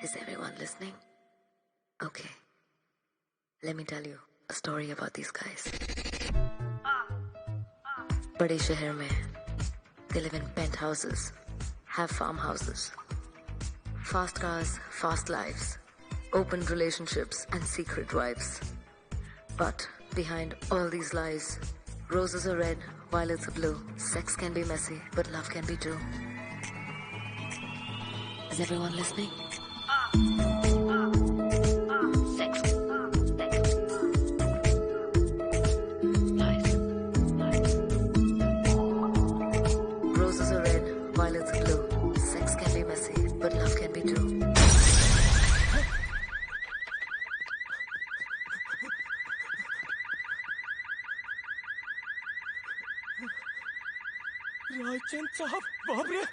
Is everyone listening? Okay. Let me tell you a story about these guys. बड़े शहर में they live in penthouses, have farmhouses, fast cars, fast lives, open relationships and secret wives. But behind all these lies, roses are red, violets are blue. Sex can be messy, but love can be true. Is everyone listening? Sex. Lies. Roses are red, violets are blue. Sex can be messy, but love can be true. Raichand साहब, बाप रे!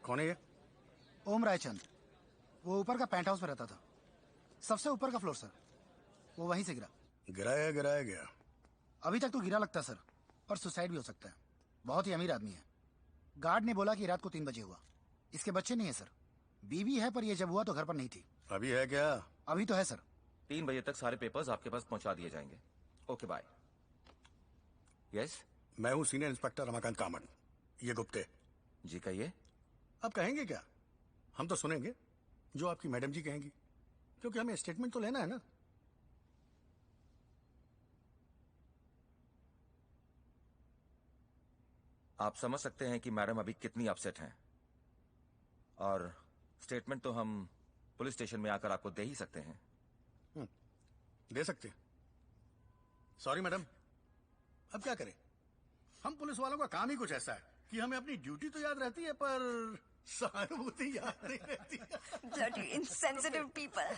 कौन है ये? ओम रायचंद। वो ऊपर का paint house में रहता था, सबसे ऊपर का फ्लोर सर। वो वहीं से गिरा। गिराया गया। अभी तक तो गिरा लगता सर, पर सुसाइड भी हो सकता है। बहुत ही अमीर आदमी है। गार्ड ने बोला कि रात को 3 बजे हुआ। इसके बच्चे नहीं है सर, बीवी है, पर ये जब हुआ तो घर पर नहीं थी। अभी है क्या? अभी तो है सर। 3 बजे तक सारे पेपर्स आपके पास पहुंचा दिए जाएंगे। Okay bye. यस, मैं हूँ सीनियर इंस्पेक्टर रमाकांत कामत। ये गुप्ते जी कहिए। अब कहेंगे क्या? हम तो सुनेंगे जो आपकी मैडम जी कहेंगी, क्योंकि हमें स्टेटमेंट तो लेना है ना। आप समझ सकते हैं कि मैडम अभी कितनी अपसेट हैं, और स्टेटमेंट तो हम पुलिस स्टेशन में आकर आपको दे ही सकते हैं। दे सकते। सॉरी मैडम, अब क्या करें? हम पुलिस वालों का काम ही कुछ ऐसा है कि हमें अपनी ड्यूटी तो याद रहती है, पर सहानुभूति याद नहीं रहती। Bloody insensitive people.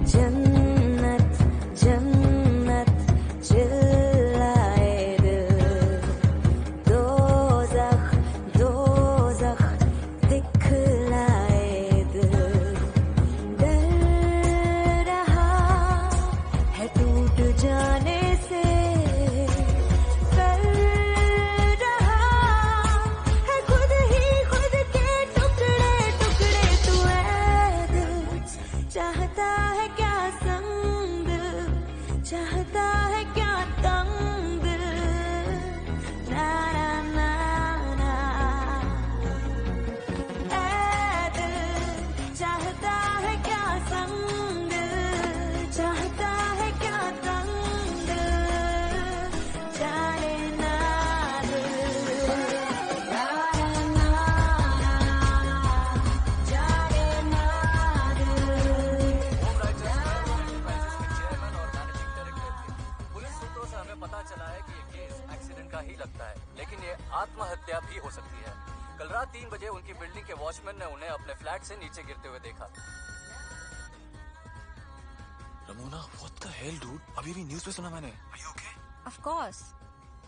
जन्नत जन्नत चिल्लाए दिल, दोज़ख दोज़ख दिखलाए दिल, डर रहा है टूट जाने से, कर रहा है खुद ही खुद के टुकड़े टुकड़े। तू ऐ दिल चाहता है क्या संग, चाहता है क्या तंग, ना ना ना ना। ऐ दिल चाहता है क्या संग, चाहता है क्या तंग, जाने ना दिल, ना ना ना, जाने ना दिल। पुलिस सूत्रों से हमें पता चला है कि ये केस एक्सीडेंट का ही लगता है, लेकिन ये आत्महत्या भी हो सकती है। कल रात 3 बजे उनकी बिल्डिंग के वॉचमैन ने उन्हें अपने फ्लैट से नीचे गिरते हुए देखा। Ramona, what the hell, dude? अभी भी न्यूज़ पे सुना मैंने। Are you okay? Of course.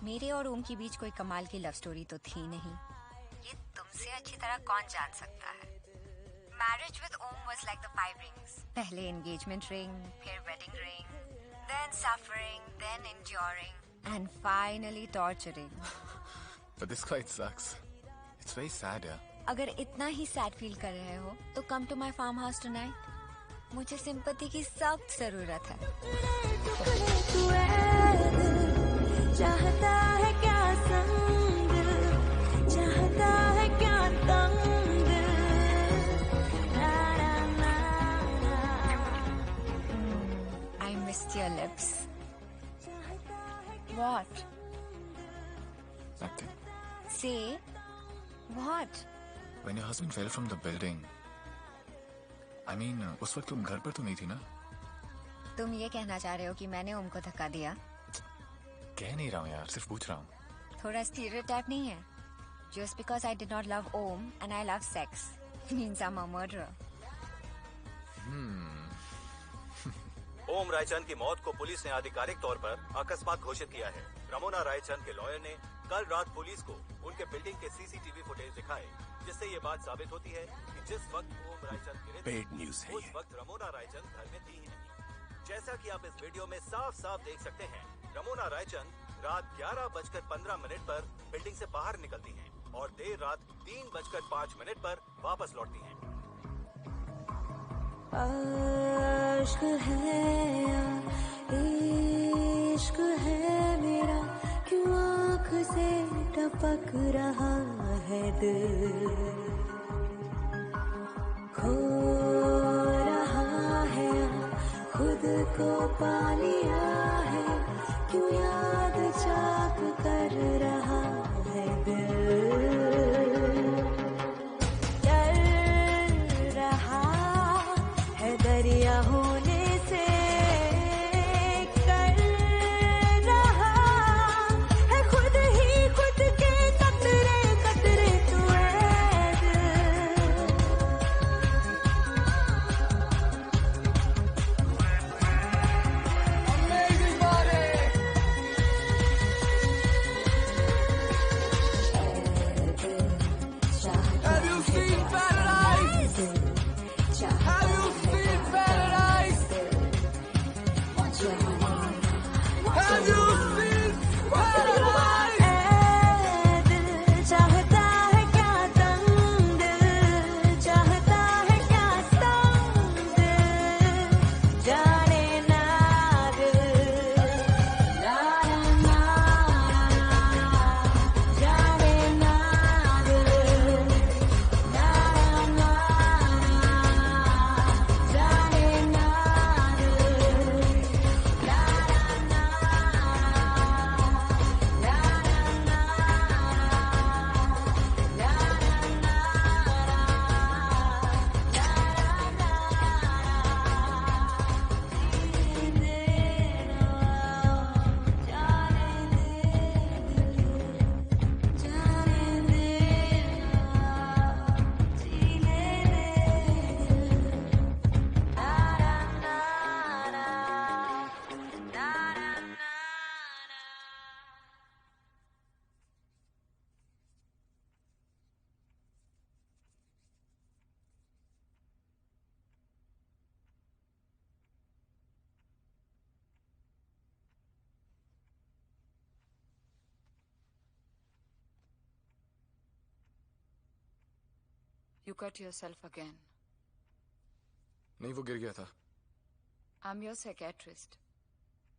मेरे और ओम के बीच कोई कमाल की लव स्टोरी तो थी नहीं। ये तुमसे अच्छी तरह कौन जान सकता है। Marriage with Om was like the 5 rings. पहले engagement ring, फिर wedding ring, then suffering, then enduring, and finally torturing. But this quite sucks. It's very sad, yeah. अगर इतना ही सैड फील कर रहे हो तो come to my farm house tonight. मुझे sympathy की सख्त जरूरत है। तू ऐ दिल चाहता है क्या संग, चाहता है क्या तंग, ना ना ना ना। I missed your lips. What? Nothing. Say what? When your husband fell from the building, I mean, उस वक्त तुम घर पर तो नहीं थी ना? तुम ये कहना चाह रहे हो कि मैंने ओम को धक्का दिया? कह नहीं रहा हूँ यार, सिर्फ पूछ रहा हूँ। थोड़ा स्टीरियोटाइप नहीं है? Just because I did not love Om and I love sex means I'm a murderer. ओम रायचंद की मौत को पुलिस ने आधिकारिक तौर पर अकस्मात घोषित किया है। रमोना रायचंद के लॉयर ने कल रात पुलिस को उनके बिल्डिंग के सीसीटीवी फुटेज दिखाए, जिससे ये बात साबित होती है कि जिस वक्त ओम रायचंद गिरे थे, उस वक्त रमोना रायचंद घर में थी ही नहीं। जैसा कि आप इस वीडियो में साफ साफ देख सकते हैं, रमोना रायचंद रात 11:15 पर बिल्डिंग से बाहर निकलती हैं और देर रात 3:05 पर वापस लौटती हैं। आश्क है या इश्क है मेरा, क्यों आँख से टपक रहा है दिल, खो रहा है या खुद को पा लिया है, क्यों याद चाक कर रहा है दिल, डर रहा है दरिया होने से, कर रहा है खुद ही खुद के कतरे कतरे तू ऐ दिल। You cut yourself again. नहीं, वो गिर गया था। I'm your psychiatrist.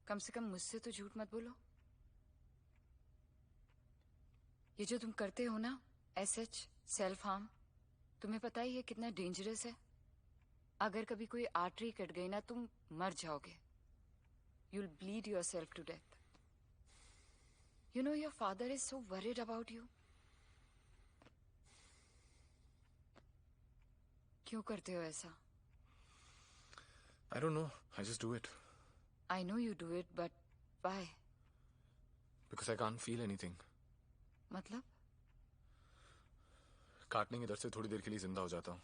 कम से कम मुझसे तो झूठ मत बोलो। ये जो तुम करते हो ना, SH, सेल्फ हार्म, तुम्हें पता ही है कितना डेंजरस है? अगर कभी कोई आर्टरी कट गई ना, तुम मर जाओगे। You'll bleed yourself to death. You know your father is so worried about you. क्यों करते हो ऐसा? I don't know. I just do it. I know you do it, but why? Because I can't feel anything. मतलब? काटने के दर्द से थोड़ी देर के लिए जिंदा हो जाता हूँ,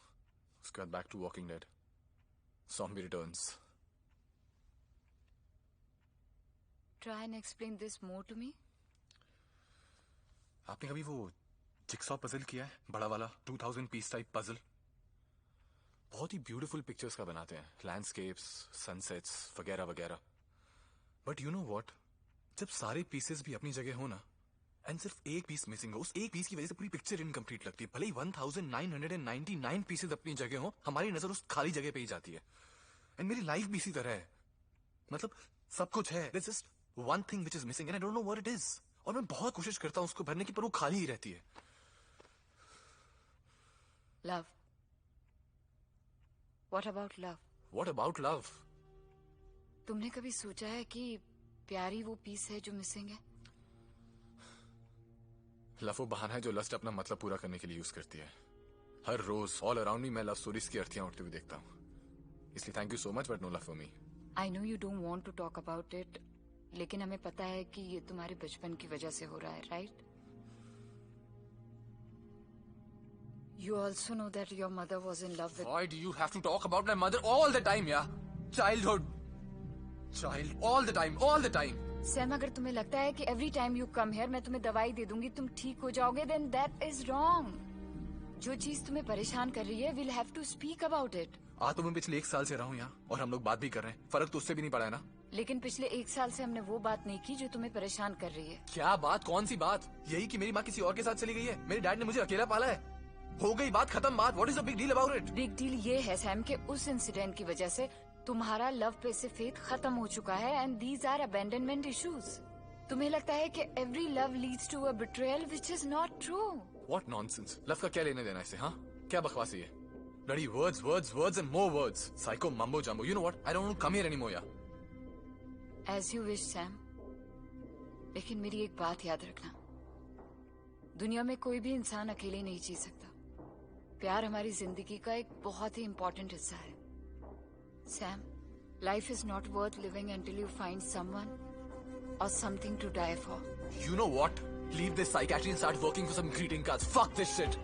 उसके बाद back to Walking Dead. Zombie returns. Try and explain this more to me. आपने कभी वो जिक्सॉ पजल किया है, बड़ा वाला 2000 पीस टाइप पजल? बहुत ही ब्यूटीफुल पिक्चर्स का बनाते हैं, लैंडस्केप्स, सनसेट्स वगैरह वगैरह। बट यू नो व्हाट, जब सारे पीसेस भी अपनी जगह हो ना, एंड सिर्फ एक पीस मिसिंग हो, उस एक पीस की वजह से पूरी पिक्चर इनकम्प्लीट लगती है। भले ही 1999 पीसेस अपनी जगह हो, हमारी नजर उस खाली जगह पे ही जाती है। एंड मेरी लाइफ भी इसी तरह है, मतलब सब कुछ है, there's just one thing which is missing and I don't know what it is. और मैं बहुत कोशिश करता हूँ उसको भरने की, पर वो खाली ही रहती है। Love. What about love? What about love? तुमने कभी सोचा है कि प्यारी वो पीस है जो मिसिंग है? लव वो बहाना है जो लस्ट अपना मतलब पूरा करने के लिए यूज करती है। हर रोज ऑल अराउंड मी मैं लव स्टोरीज की अर्थियां उठती हुई देखता हूँ। इसलिए thank you so much but no love for me. I know you don't want to talk about it, लेकिन हमें पता है कि ये तुम्हारे बचपन की वजह से हो रहा है, right? You also know that your mother was in love with... Why do you have to talk about my mother all the time, yeah? Childhood. All the time. Sam, अगर तुम्हें लगता है कि every time you come here मैं तुम्हें दवाई दे दूंगी, तुम ठीक हो जाओगे, then that is wrong. जो चीज तुम्हें परेशान कर रही है, we'll have to speak about it. तो मैं पिछले 1 साल से रहा हूँ यहाँ और हम लोग बात भी कर रहे हैं, फर्क तो उससे भी नहीं पड़ा है ना। लेकिन पिछले 1 साल से हमने वो बात नहीं की जो तुम्हें परेशान कर रही है। क्या बात? कौन सी बात? यही कि मेरी माँ किसी और के साथ चली गई है, मेरे डैड ने मुझे अकेला पाला है, हो गई बात, खत्म बात। What is the big deal about it? Big deal ये है सैम कि उस इंसिडेंट की वजह से तुम्हारा लव पे से फेथ खत्म हो चुका है and these are abandonment issues. तुम्हें लगता है कि every love leads to a betrayal which is not true. What nonsense. Love का क्या लेने देना इससे? हाँ, क्या बकवासी है? Bloody words and more words, psycho mumbo jumbo. You know what, I don't want to come here anymore यार। एज यू विश सैम, लेकिन मेरी एक बात याद रखना, दुनिया में कोई भी इंसान अकेले नहीं जी सकता। प्यार हमारी जिंदगी का एक बहुत ही इम्पोर्टेंट हिस्सा है। Sam, life is not worth living until you find someone or something to die for. You know what? Leave this psychiatry and start working for some greeting cards. Fuck this shit.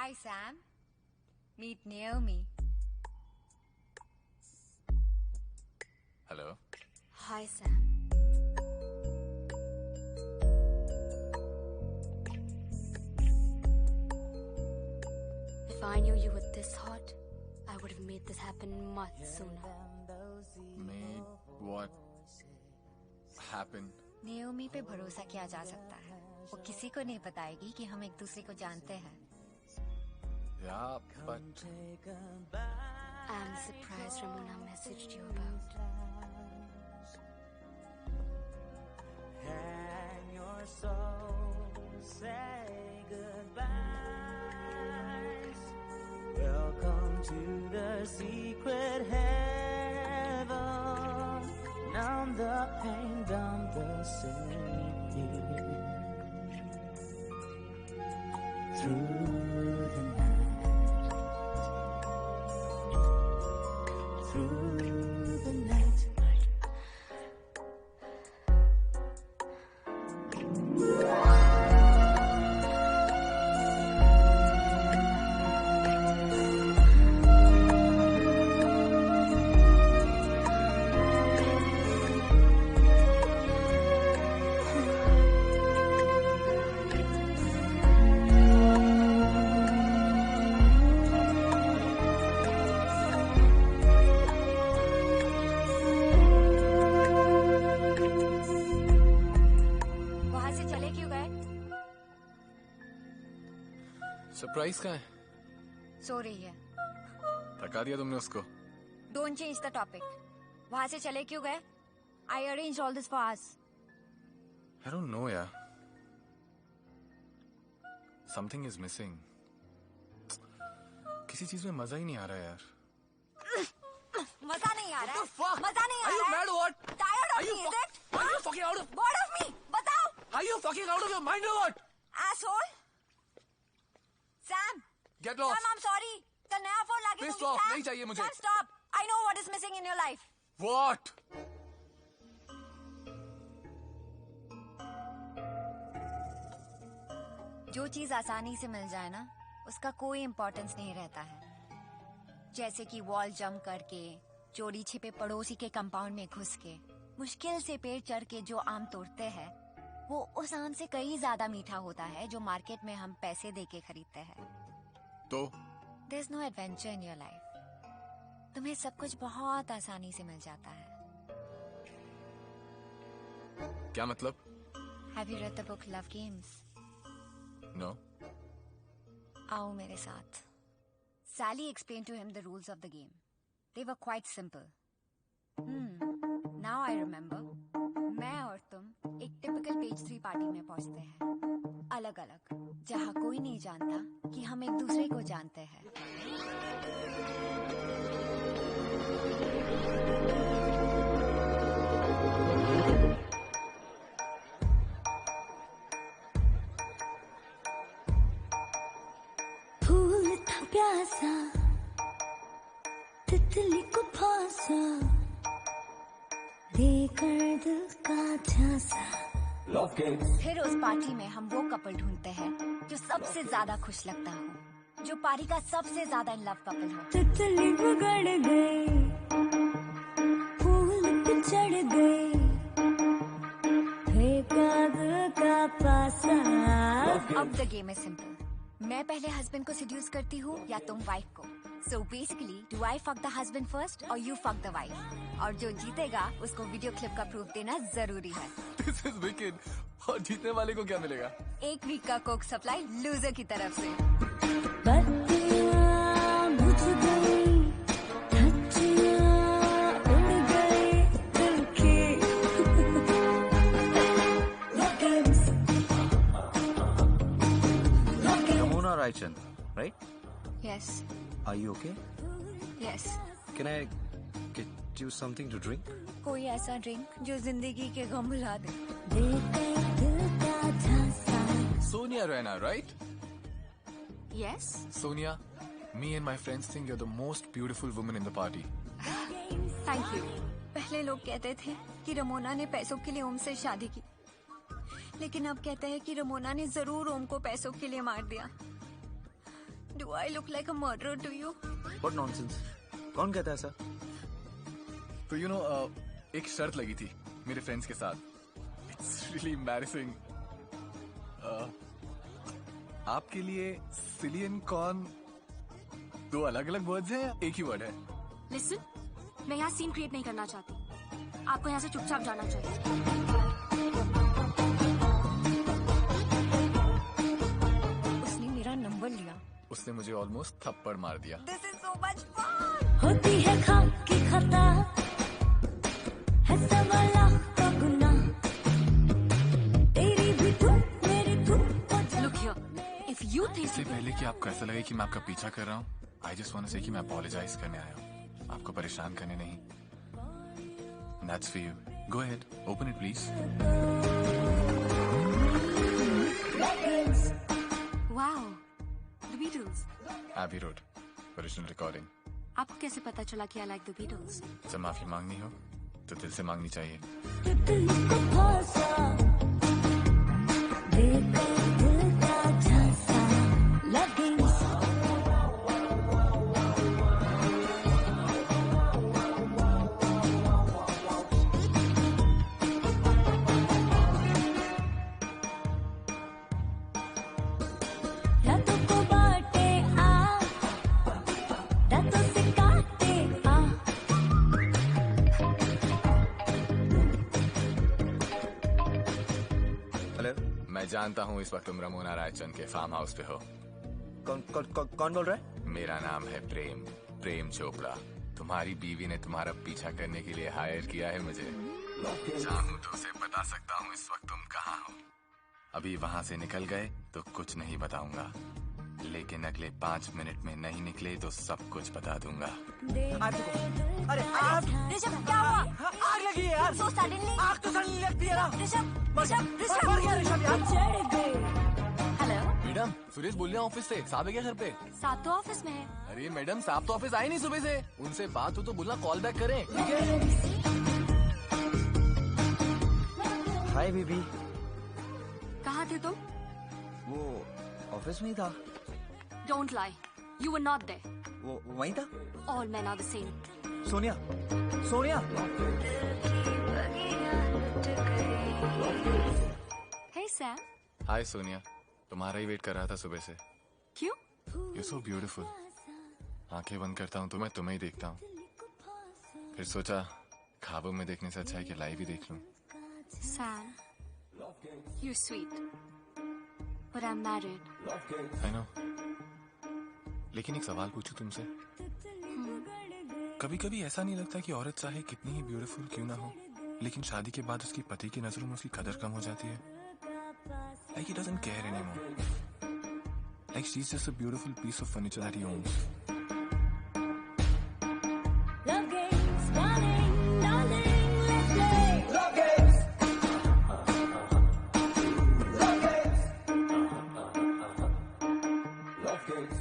Hi, Sam. Meet Naomi. Hello. Hi, Sam. If I knew you were this hot, I would have made this happen much sooner. Made what happen? Naomi पे भरोसा किया जा सकता है। वो किसी को नहीं बताएगी कि हम एक दूसरे को जानते हैं। Yeah, but I'm surprised Ramona messaged you about. Hang your soul, say goodbyes. Welcome to the secret heaven. Numb the pain, dumb the sin. Through the night. Through the night. Surprise कहाँ है? सो रही है। थका दिया तुमने उसको? Don't change the topic. वहां से चले क्यों गए? आई arrange all this for us. I don't no यार, समथिंग इज मिसिंग। किसी चीज में मजा ही नहीं आ रहा है यार। मजा नहीं आ रहा है? मजा नहीं आ रहा है? mad or what? Tired of me, is it? Are you fucking out of? Bored of me? बताओ। Are you fucking out of your mind or what? Asshole. Sam. Get lost. Sam, I'm sorry. कल नया phone लाके Piss दूंगी, off, Sam. नहीं चाहिए मुझे। Sam, stop. I know what is missing in your life. What? जो चीज आसानी से मिल जाए ना, उसका कोई इम्पोर्टेंस नहीं रहता है। जैसे कि वॉल जंप करके, चोरी छिपे पड़ोसी के कंपाउंड में घुस के, मुश्किल से पेड़ चढ़ के जो आम तोड़ते हैं, वो उस आम से कई ज्यादा मीठा होता है जो मार्केट में हम पैसे देके खरीदते हैं। तो There's no adventure in your life. तुम्हें सब कुछ बहुत आसानी से मिल जाता है। क्या मतलब? Have you read the book Love Games? No. आओ मेरे साथ। Sally explained to him the rules of the game. They were quite simple. Now I remember. मैं और तुम एक टिपिकल पेज 3 पार्टी में पहुंचते हैं, अलग अलग, जहाँ कोई नहीं जानता कि हम एक दूसरे को जानते हैं। फूल था प्यासा, तितली को फांसा, देकर दिल का झांसा। फिर उस पार्टी में हम वो कपल ढूंढते हैं जो सबसे ज्यादा खुश लगता हो, जो पार्टी का सबसे ज्यादा इन लव कपल हो। तितली बिगड़ गई, फूल पे चढ़ गई, फेंका दिल का पासा। अब द गेम इज सिंपल। मैं पहले हस्बैंड को सेड्यूस करती हूँ या तुम वाइफ को। So basically, do I fuck the husband first or you fuck the wife? और जो जीतेगा उसको वीडियो क्लिप का प्रूफ देना जरूरी है। This is wicked. और जीतने वाले को क्या मिलेगा? 1 वीक का कोक सप्लाई लूजर की तरफ से। बत्तियाँ बुझ गई, धज्जियाँ उड़ गई दिल की। Ramona Raichan, right? Yes. Are you okay? Yes. Can I get you something to drink? कोई ऐसा ड्रिंक जो जिंदगी के गम भुला दे। Sonia Raina, right? Yes. Sonia, me and my friends think you're the most beautiful woman in the party. Thank you. पहले लोग कहते थे कि रमोना ने पैसों के लिए ओम से शादी की, लेकिन अब कहते हैं कि रमोना ने जरूर ओम को पैसों के लिए मार दिया। Do I look like a murderer to you? What nonsense? कौन कहता है ऐसा? तो एक शर्त लगी थी मेरे फ्रेंड्स के साथ। It's really embarrassing. आपके लिए सिलियन कॉर्न 2 अलग-अलग वर्ड्स हैं या एक ही वर्ड है? Listen, मैं यहाँ सीन क्रिएट नहीं करना चाहती। आपको यहाँ से चुपचाप जाना चाहिए। उसने मेरा नंबर लिया। उसने मुझे ऑलमोस्ट थप्पड़ मार दिया। This is so much fun. होती है खाक की खता, है सवाला का गुनाह, तेरी भी तू मेरी तू। Look here, if you think इससे पहले कि आपको ऐसा लगे कि मैं आपका पीछा कर रहा हूँ, I just want to say कि मैं अपोलोजाइज करने आया हूँ, आपको परेशान करने नहीं। That's for you. Go ahead, open it please. Wow, The Beatles. Abbey Road, original recording. आपको कैसे पता चला कि I like The Beatles? जब माफी मांगनी हो तो दिल से मांगनी चाहिए। तितली को फांसा, देकर दिल का झांसा। Love Games. रातों को बांटे आ, रातों से काटे आ। हेलो, मैं जानता हूँ इस वक्त तुम रमोना रायचंद के फार्म हाउस पे हो। कौन बोल रहा है? मेरा नाम है प्रेम चोपड़ा। तुम्हारी बीवी ने तुम्हारा पीछा करने के लिए हायर किया है मुझे। चाहूँ तो उसे बता सकता हूँ इस वक्त तुम कहाँ हो। अभी वहाँ से निकल गए तो कुछ नहीं बताऊंगा, लेकिन अगले 5 मिनट में नहीं निकले तो सब कुछ बता दूंगा। अरे आग! ऋषभ क्या हुआ? आग लगी है यार! So suddenly? आग तो सडनली लगती है ना? ऋषभ मर गया ऋषभ यार! चढ़ गए। हेलो मैडम, सुरेश बोल रहे हैं ऑफिस से। साहब है क्या घर पे? साथ तो ऑफिस में है। अरे मैडम, साहब तो ऑफिस आए नहीं सुबह से। उनसे बात हो तो बोलना कॉल बैक करें, ठीक है? Hi baby. कहाँ थे तुम? वो ऑफिस में ही था। Don't lie. You were not there. वो वहीं था। All men are the same. Sonia, Sonia. Sam. Hi Sonia, तुम्हारा ही वेट कर रहा था सुबह से। क्यों? You're so beautiful. आंखें बंद करता हूँ तो मैं तुम्हें ही देखता हूँ। फिर सोचा ख्वाबों में देखने से अच्छा है कि लाइव ही देख लूं। Sam, you're sweet, but I'm married. I know. लेकिन एक सवाल पूछूं तुमसे? कभी कभी ऐसा नहीं लगता कि औरत चाहे कितनी ही ब्यूटीफुल क्यों ना हो, लेकिन शादी के बाद उसकी पति की नजरों में उसकी कदर कम हो जाती है? Like he doesn't care anymore. Like she's just a beautiful piece of furniture that he owns. Love games, darling, darling, let's play. Love games. Love games. Love games.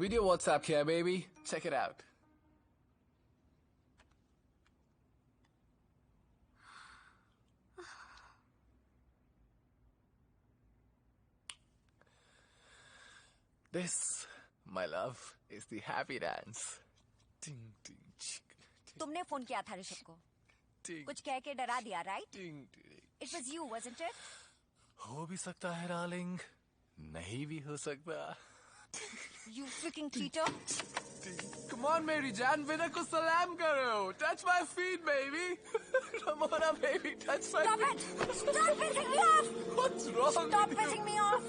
Video WhatsApp here, baby. Check it out. This, my love, is the happy dance. Ding, ding, ching, ding, तुमने phone किया था ऋषभ को, ding, कुछ कह के डरा दिया, right? ding, ding. It was you, wasn't it? हो भी सकता है डार्लिंग, नहीं भी हो सकता। You freaking cheater! Come on, मेरी जान, विनर को सलाम करो. Touch my feet, baby. Ramona, baby, touch my Stop feet. it! Stop pissing me off! What's wrong? Stop with you? pissing me off!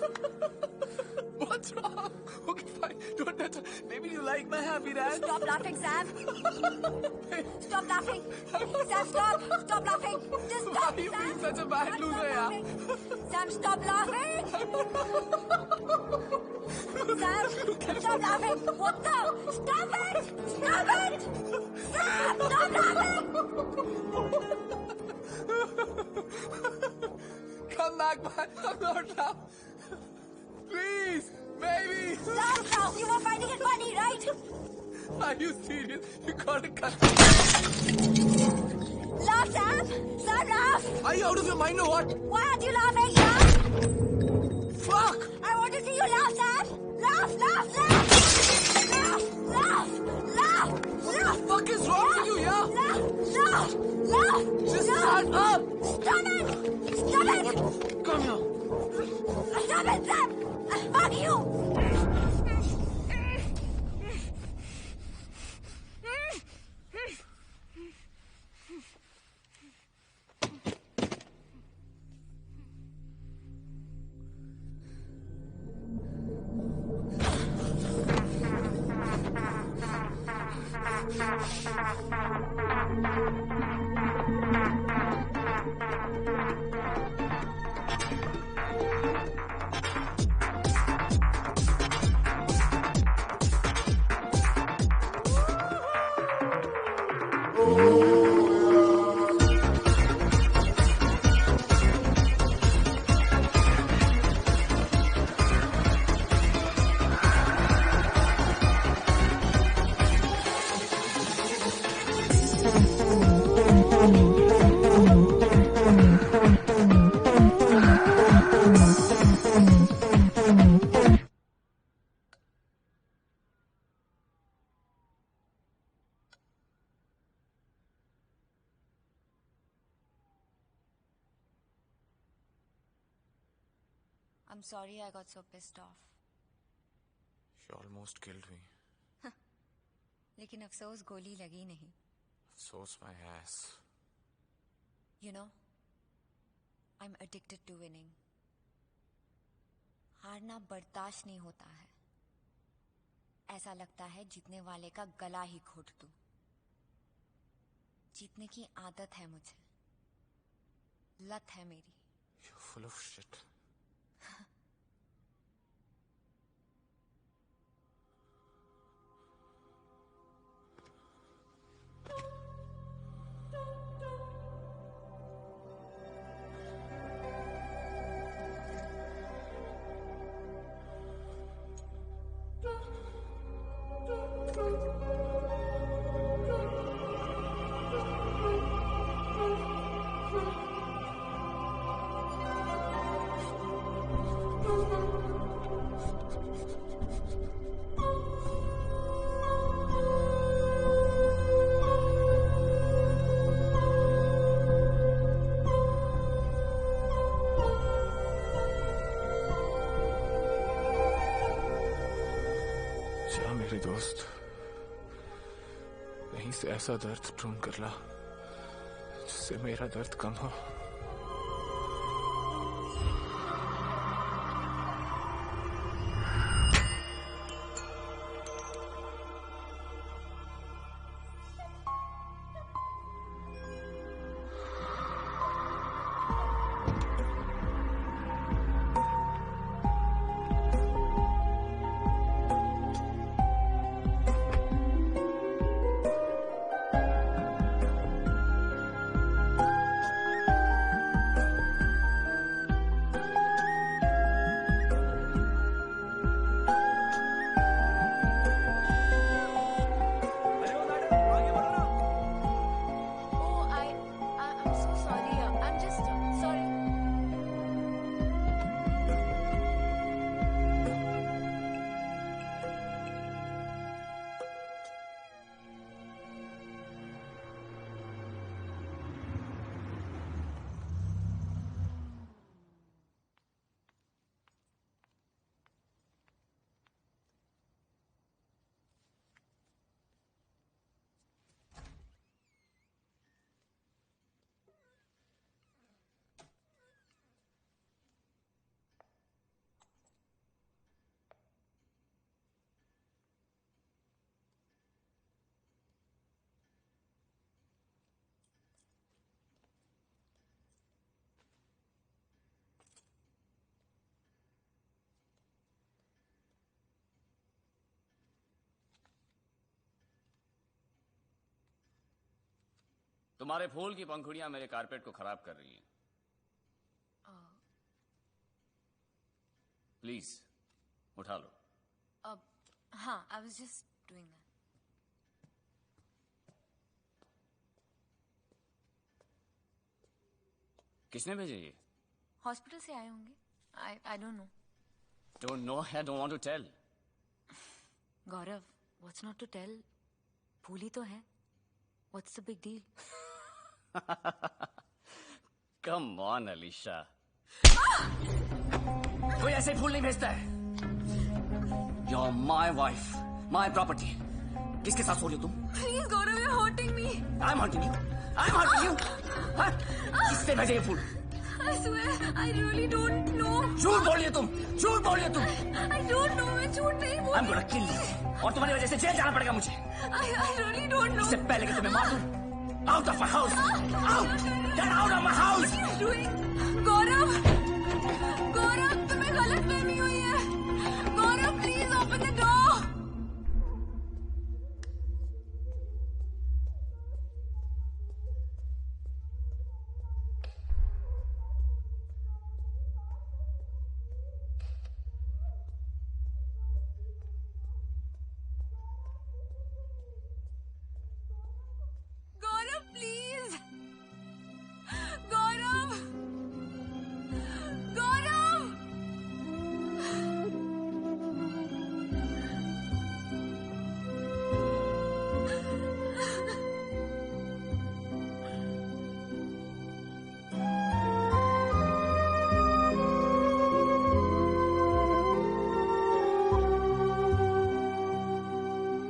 What's wrong? Okay, fine. Don't touch her. Maybe you like my happy dance. Stop laughing, Sam! Stop laughing! Sam, stop! Stop laughing! Just Why stop, are you Sam! being such a bad loser, yaar? Sam, stop laughing! Sam, stop laughing! What the? Stop it! Stop it! Sam, stop laughing! Come back, man. I'm not now. Please, baby. Stop now! You were finding it funny, right? Are you serious? You gotta cut. Laugh, Sam! Sam, laugh! Are you out of your mind or what? Why aren't you laughing, Sam? Fuck! I want to see you laugh, Sam! Laugh, laugh, laugh! Laugh, laugh, laugh! What the fuck is wrong with you, yeah? Laugh, laugh, laugh! Just laugh. shut up! Stop it! Stop it! Come here. Stop it, Sam! Fuck you! I'm sorry I got so pissed off. She almost killed me. लेकिन अफसोस गोली लगी नहीं. So's my ass. You know, I'm addicted to winning. हारना बर्दाश्त नहीं होता है. ऐसा लगता है जीतने वाले का गला ही घोट दूं. जीतने की आदत है मुझे. लत है मेरी. You're full of shit. जा मेरे दोस्त, कहीं से ऐसा दर्द ढूंढ कर ला जिससे मेरा दर्द कम हो। तुम्हारे फूल की पंखुड़ियां मेरे कारपेट को खराब कर रही हैं। प्लीज उठा लो। हाँ, I was just doing that. किसने भेजे ये? हॉस्पिटल से आए होंगे। I don't know. Don't know, I don't want to tell. Gaurav, what's not to tell? फूल ही तो है। What's the big deal? Come on, Alisha. कोई ऐसे फूल नहीं भेजता है। You're my wife, my property. किसके साथ सो रही हो तुम? Please, Gaurav, you're hurting me. I'm hurting you. I'm hurting you. हाँ? किसने भेजे ये फूल? I swear, I really don't know. झूठ बोल रही हो तुम, झूठ बोल रही हो तुम। I don't know, मैं झूठ नहीं बोल। I'm gonna kill you. और तुम्हारी वजह से जेल जाना पड़ेगा मुझे। I really don't know. इससे पहले कि तुम्हें मार दूं, out of my house, out, get out of my house. What are you doing? Gaurav, Gaurav, तुम्हें गलतफहमी हुई है। Gaurav, please open the door. Gaurav, please. Gaurav. Gaurav.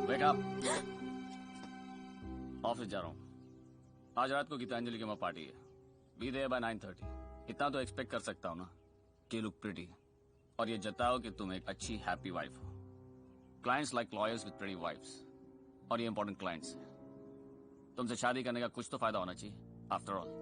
Wake up. Office जा रहा हूँ। आज रात को गीतांजलि के वहाँ पार्टी है। Be there by 9:30. इतना तो एक्सपेक्ट कर सकता हूँ ना कि लुक प्रिटी और ये जताओ कि तुम एक अच्छी हैप्पी वाइफ हो। Clients like lawyers with pretty wifes और ये इंपॉर्टेंट क्लाइंट्स हैं। तुमसे शादी करने का कुछ तो फायदा होना चाहिए after all.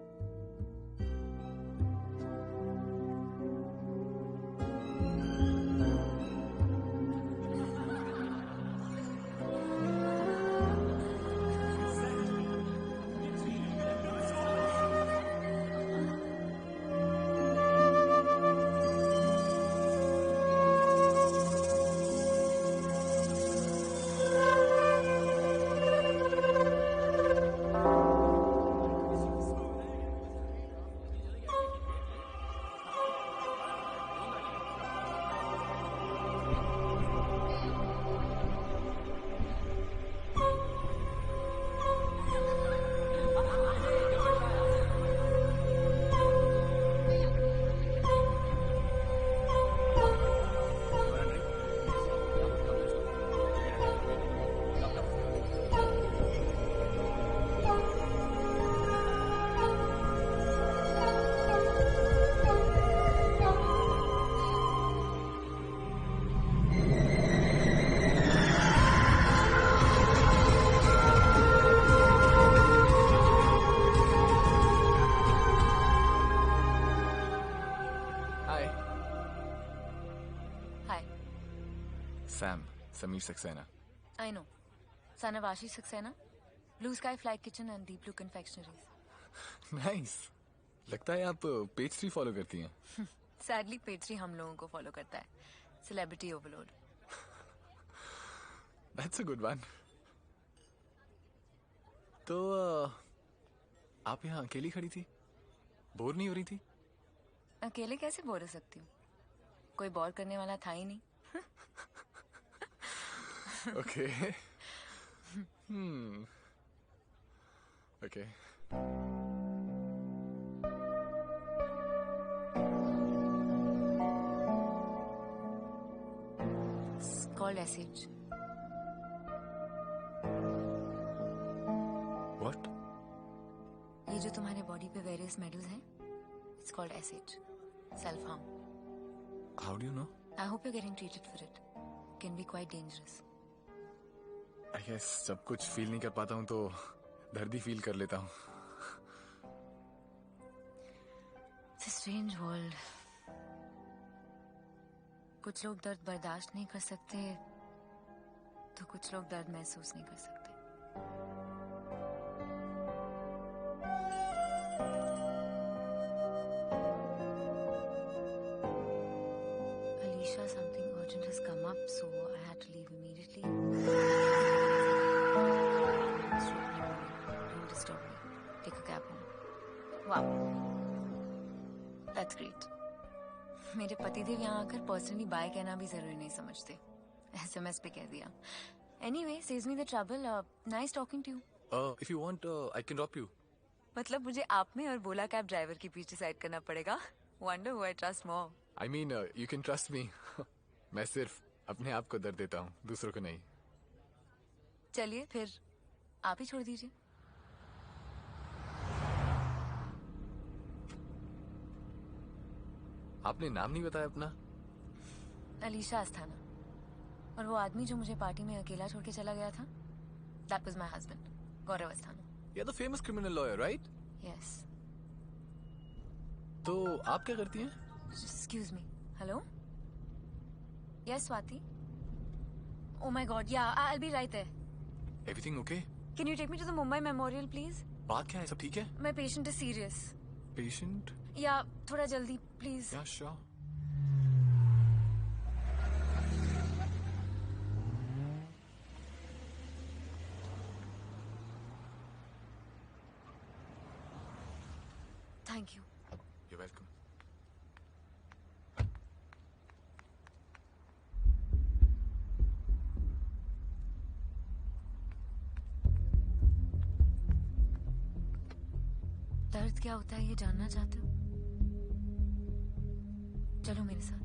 Sameer Saxena. I know. Son of Ashish Saxena. Blue Sky Flight Kitchen and Deep Blue Confectionaries. Nice. लगता है आप पेज 3 फॉलो करती हैं. Sadly, पेज 3 हम लोगों को फॉलो करता है. Celebrity overload. That's a good one. तो आप यहाँ अकेली खड़ी थी? बोर नहीं हो रही थी? अकेले कैसे बोर हो सकती हूँ? कोई बोर करने वाला था ही नहीं. Okay. Okay. It's called SH. What? ये जो तुम्हारे बॉडी पे वेरियस मेडल्स हैं, it's called SH. Self harm. How do you know? I hope you're getting treated for it. Can be quite dangerous. I guess जब कुछ feel नहीं कर पाता हूँ तो दर्द ही फील कर लेता हूँ. It's a strange world. कुछ लोग दर्द बर्दाश्त नहीं कर सकते, तो कुछ लोग दर्द महसूस नहीं कर सकते. Alicia, something urgent has come up, so I had to leave immediately. Don't disturb me. Take a cab home. Wow. That's great. मेरे पतिदेव यहाँ आकर पर्सनली बाय कहना भी जरूरी नहीं समझते. SMS पे कह दिया. Anyway, saves me the trouble. Nice talking to you. If you want, I can drop you. मतलब मुझे आप में और बोला कैब ड्राइवर के बीच डिसाइड करना पड़ेगा. Wonder who I trust more. I mean, you can trust me. मैं सिर्फ अपने आप को दर्द देता हूँ, दूसरों को नहीं. चलिए फिर आप ही छोड़ दीजिए. आपने नाम नहीं बताया अपना? अलीशा अस्थाना. और वो आदमी जो मुझे पार्टी में अकेला छोड़ के चला गया था, that was my husband, Gaurav Asthana. You're the famous criminal lawyer, right? Yes. तो आप क्या करती हैं? Excuse me. Hello? Yes, Swati. Oh my God, yeah, I'll be right there. Everything okay? Can you take me to the Mumbai Memorial, please? बात क्या है? सब ठीक है? My patient is serious. Patient? Yeah, थोड़ा जल्दी, please. Yeah, sure. Thank you. You're welcome. दर्द क्या होता है ये जानना चाहते हो? चलो मेरे साथ.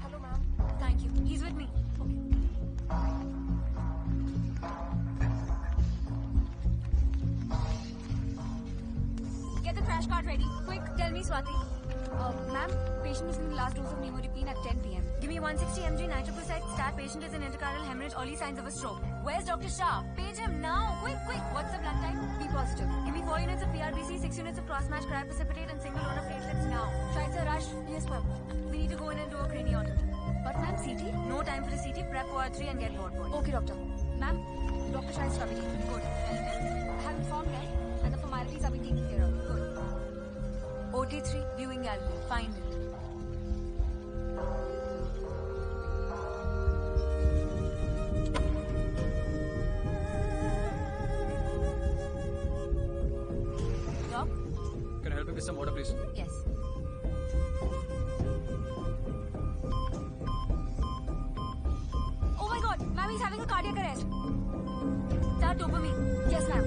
Hello, ma'am. Thank you. He's with me. Get the crash cart ready. Quick, tell me, Swati. Ma'am, patient is in the last dose of Nemoripine at 10 p.m. Give me 160 mg nitroprusside stat. Patient is in intracardial hemorrhage. Early signs of a stroke. Where's Dr. Shah? Page him now. Quick, quick. What's the blood type? B positive. Give me 4 units of PRBC, 6 units of cross-match cryoprecipitate and single donor platelets now. Try to rush. Yes, ma'am. We need to go in and do a craniotomy. But ma'am, CT? No time for a CT. Prep OR3 and get blood boy. Okay, doctor. Ma'am, Dr. Shah is coming in. Good. I have informed her and the formalities are being taken care of. Good. OT3, viewing gallery. Find it. Doc? Can I help you with some water, please? Yes. Oh my God, ma'am, he's having a cardiac arrest. Start dopamine. Yes, ma'am.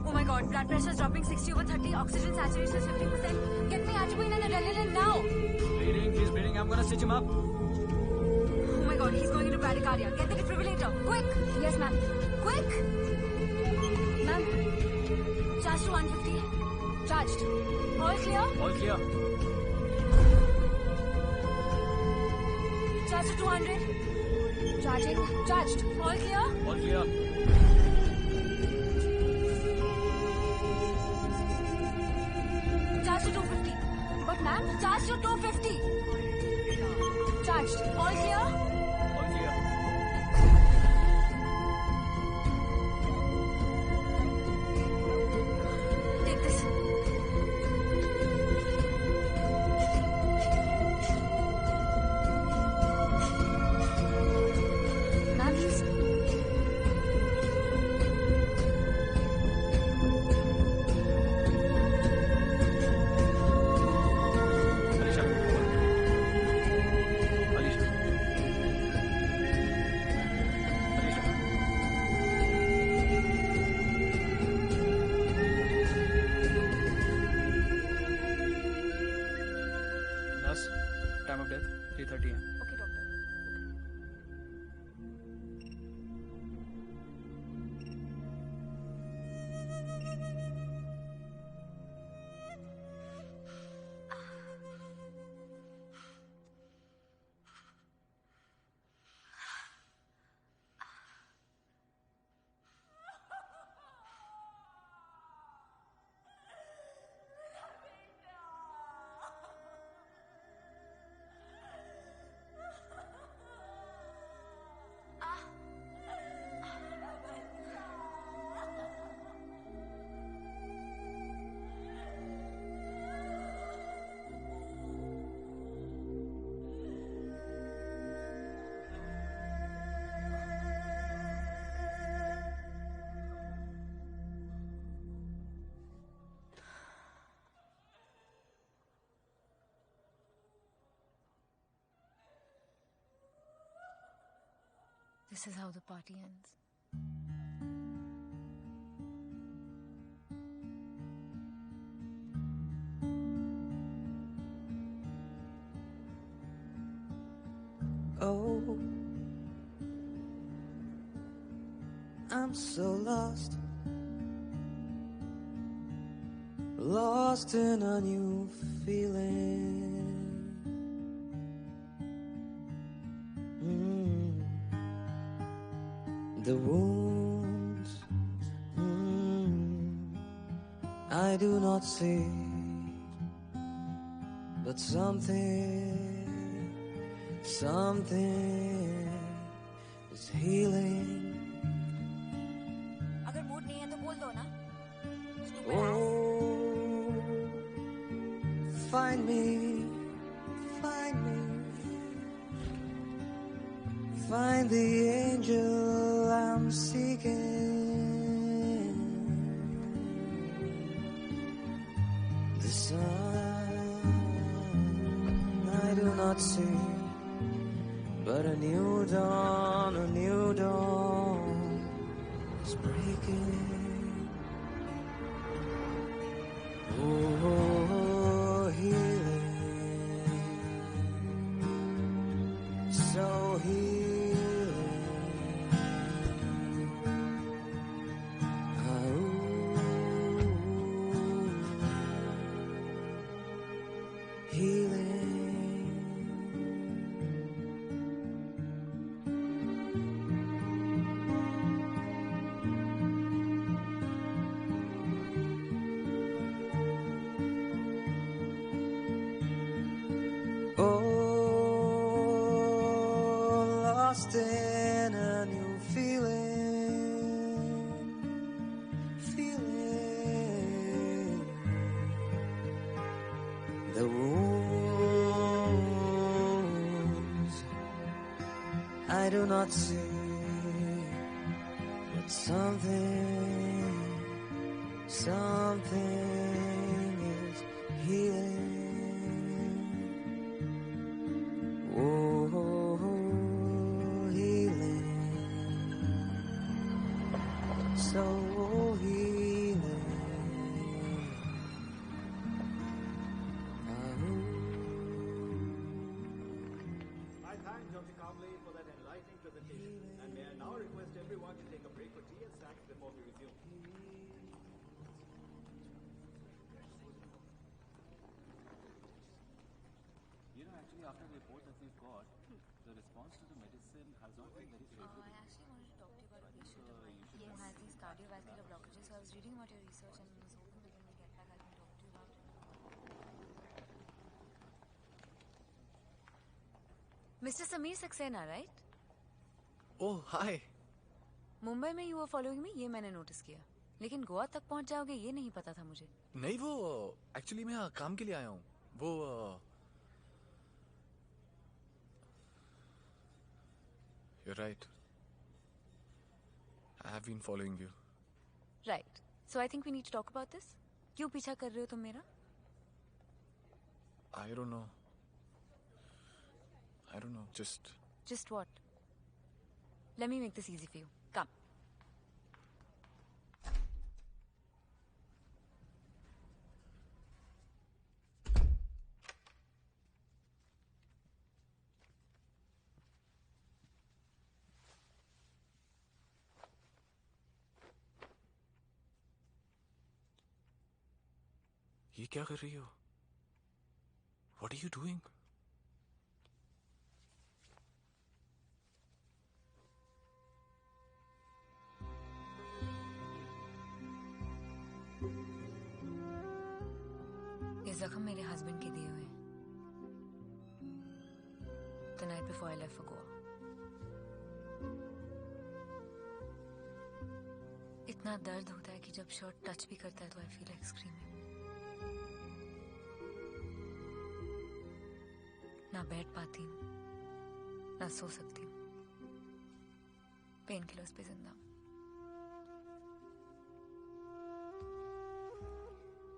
Oh my God, blood pressure is dropping 60/30, oxygen saturation is 50%. Get me atropine and adrenaline now. Bleeding, he's bleeding. I'm gonna stitch him up. Oh my God, he's going into bradycardia. Get the defibrillator. Quick. Yes, ma'am. Quick. Ma'am, charge to 150. Charged. All clear? All clear. Charge to 200. Charging. Charged. All clear? All clear. Charged to 250. But ma'am, charged to 250. Charged. All clear? All clear. Take this. Ma'am, please. Alisha. Alisha. Alisha. Nurse, time of death 3:30 am. Okay, doctor. This is how the party ends. Oh, I'm so lost, lost in a new feeling. The wounds I do not see, but something is healing. अगर mood नहीं है तो बोल दो ना. Oh, find me, find the angel I'm seeking. The sun I do not see, but a new dawn is breaking. Oh, healing, so healing. Lost in a new feeling. The wounds I do not see, but something is healing. So healing. I thank Dr. Kamble for that enlightening presentation, and may I now request everyone to take a break for tea and snacks before we resume. You know, actually, after the report that we've got, the response to the medicine has Mr. Sameer Saxena, right? Oh, hi. Mumbai में you were following me, ये मैंने notice किया. लेकिन गोवा तक पहुंच जाओगे ये नहीं पता था मुझे. नहीं, वो एक्चुअली मैं काम के लिए आया हूँ. वो You're right. I have been following you. Right. So I think we need to talk about this. क्यों पीछा कर रहे हो तुम मेरा? I don't know. Just what? Let me make this easy for you. Come. ये क्या कर रही हो? What are you doing? ये जख्म मेरे हस्बैंड के दिए हुए हैं. The night before I left for Goa. इतना दर्द होता है कि जब शर्ट टच भी करता है तो I feel like screaming. ना बैठ पाती हूँ, ना सो सकती हूँ. पेन किलर्स पे जिंदा.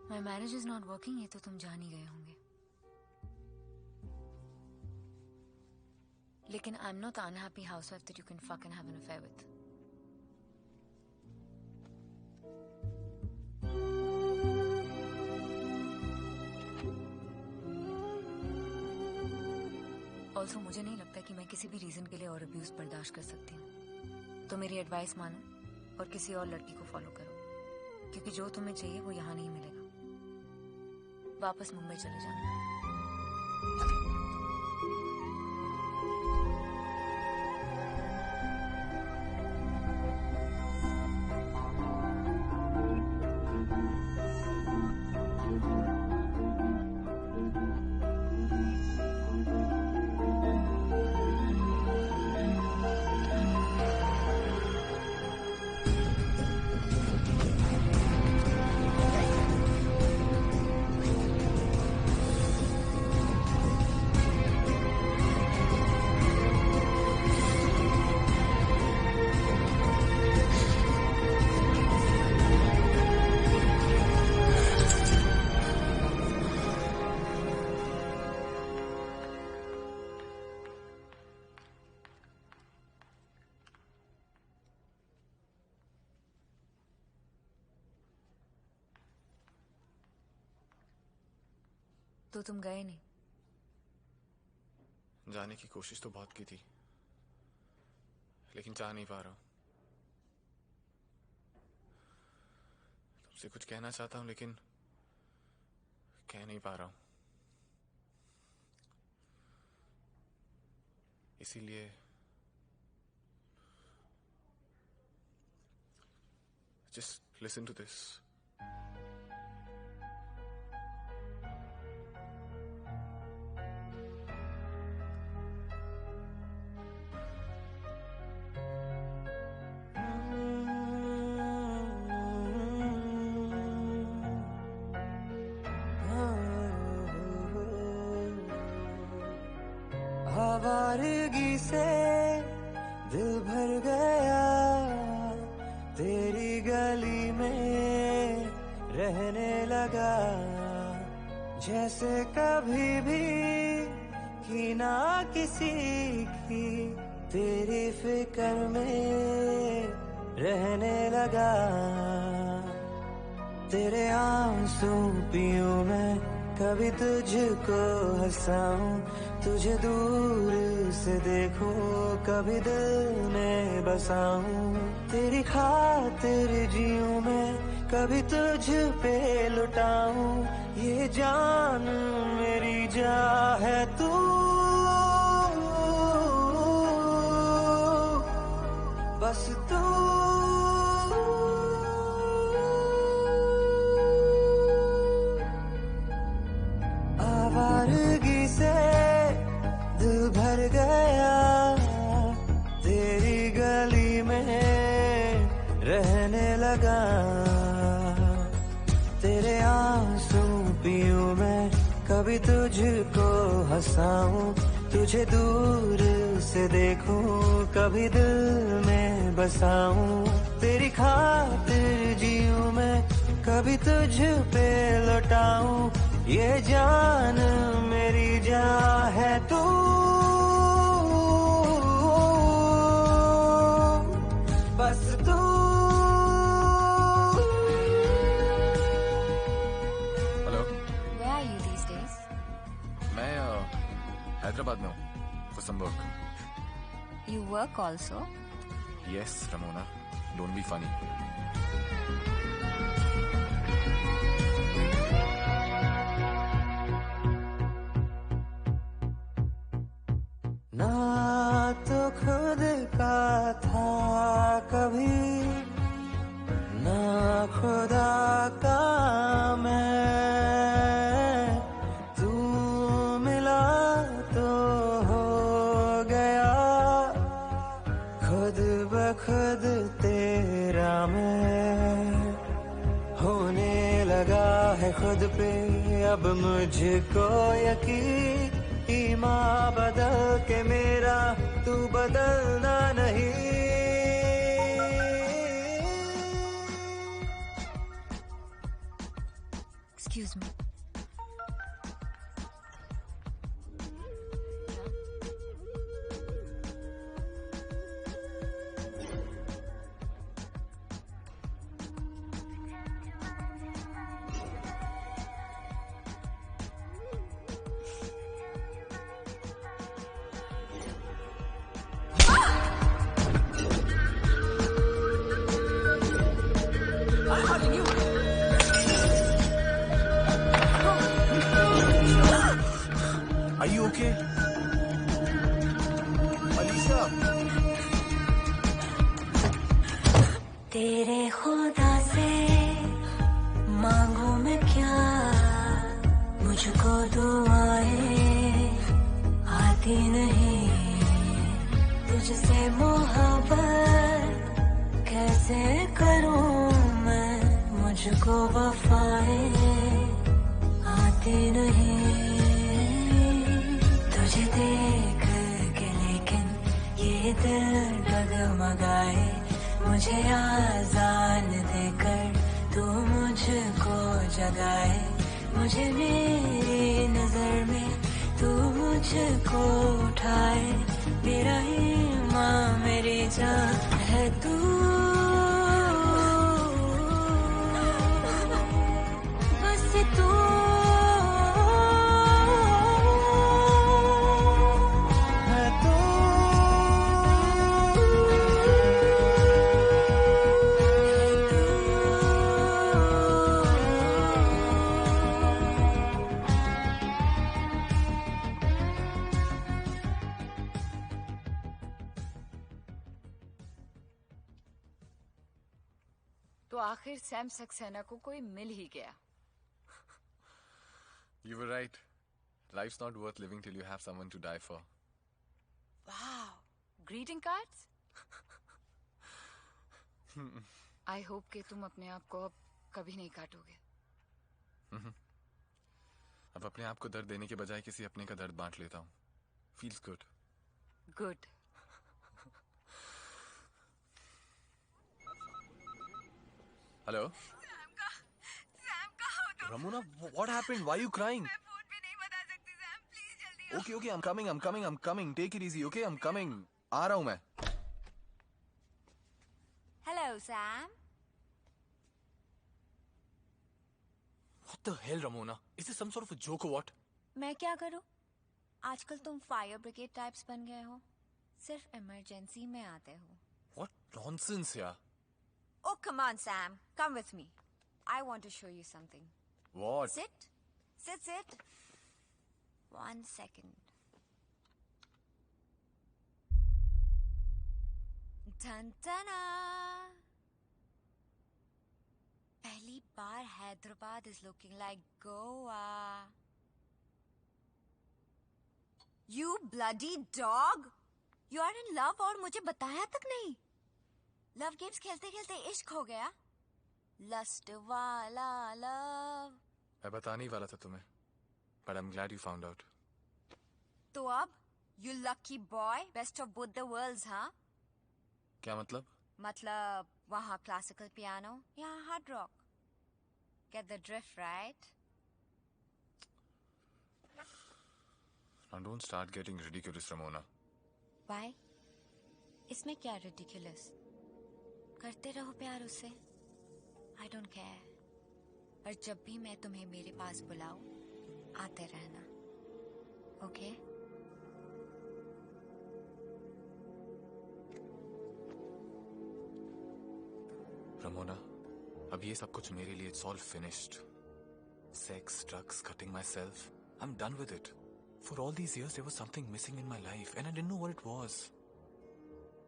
My marriage is not working, ये तो तुम जान ही गए होंगे. लेकिन I'm not the unhappy housewife that you can fucking have an affair with. Also, मुझे नहीं लगता कि मैं किसी भी रीजन के लिए और अब्यूज बर्दाश्त कर सकती हूँ. तो मेरी एडवाइस मानो और किसी और लड़की को फॉलो करो, क्योंकि जो तुम्हें चाहिए वो यहाँ नहीं मिलेगा. वापस मुंबई चले जाना. तो तुम गए नहीं? जाने की कोशिश तो बहुत की थी, लेकिन जा नहीं पा रहा हूं. तुमसे कुछ कहना चाहता हूं लेकिन कह नहीं पा रहा हूं. इसीलिए just listen to this. आवारगी से दिल भर गया, तेरी गली में रहने लगा. जैसे कभी भी की ना किसी की, तेरी फिक्र में रहने लगा. तेरे आंसू पीऊं मैं, कभी तुझको हंसाऊं, तुझे दूर से देखूं, कभी दिल में बसाऊं. तेरी खातिर जीऊं मैं, कभी तुझ पे लुटाऊं. ये जान मेरी जा है तू, बस तू आवारगी से दिल भर गया, तेरी गली में रहने लगा, तेरे आंसू पीऊं मैं, कभी तुझको हंसाऊं, तुझे दूर से देखूं, कभी दिल में बसाऊं, तेरी खातिर जीऊं मैं, कभी तुझ पे लौटाऊं, ये जान मेरी जान है तू, बस तू। Hello, Where are you these days? मैं हैदराबाद में हूँ for some work. You work also? Yes, Ramona. Don't be funny. ना तो खुद का था कभी, ना खुदा का मैं, तू मिला तो हो गया, खुद ब खुद तेरा मैं, होने लगा है खुद पे अब मुझको यकीन, ईमान बदल के मेरा तू बदलना नहीं। Excuse me. Are you okay? Alisa? तेरे खुदा से मांगू मैं क्या, मुझको दुआएं आती नहीं, तुझसे मोहब्बत कैसे करूं मैं, मुझको वफाएं आती नहीं, तुझे देख के लेकिन ये दिल डगमगाए, मुझे आजान देकर तू मुझको जगाए, मुझे मेरी नजर में तू मुझको उठाए, मेरा ईमान मेरी जान है तू, बस तू। तो आखिर सैम सक्सेना को कोई मिल ही गया। You were right. Life's not worth living till you have someone to die for. Wow, greeting cards? I hope कि तुम अपने आप को अब कभी नहीं काटोगे। अब अपने आप को दर्द देने के बजाय किसी अपने का दर्द बांट लेता हूँ। Feels good. Good. Hello? Ramona, what happened? Why are you crying? Okay, okay, I'm coming. Take it easy, okay? I'm coming. आ रहा हूँ मैं. Hello, Sam. What the hell, Ramona? Is this some sort of a joke or what? मैं क्या करूं? आजकल तुम fire brigade types बन गए हो, सिर्फ इमरजेंसी में आते हो। What nonsense, यार. Oh, come on, Sam. Come with me. I want to show you something. What? Sit. Sit. 1 second. ठनठना। पहली बार Hyderabad is looking like Goa. You bloody dog! You are in love और मुझे बताया तक नहीं। लव गेम्स खेलते खेलते इश्क हो गया। लस्ट वाला लव। मैं बताने ही वाला था तुम्हें, but I'm glad you found out. तो अब you lucky boy, best of both the worlds, हाँ? क्या मतलब? मतलब वहाँ क्लासिकल पियानो, यहाँ hard rock. Get the drift, right? Now don't start getting ridiculous, Ramona. Why? इसमें क्या ridiculous? करते रहो प्यार उससे। I don't care. पर जब भी मैं तुम्हें मेरे पास बुलाऊं, आते रहना। Okay? Ramona, अब ये सब कुछ मेरे लिए it's all finished. Sex, drugs, cutting myself. I'm done with it. For all these years, there was something missing in my life, and I didn't know what it was.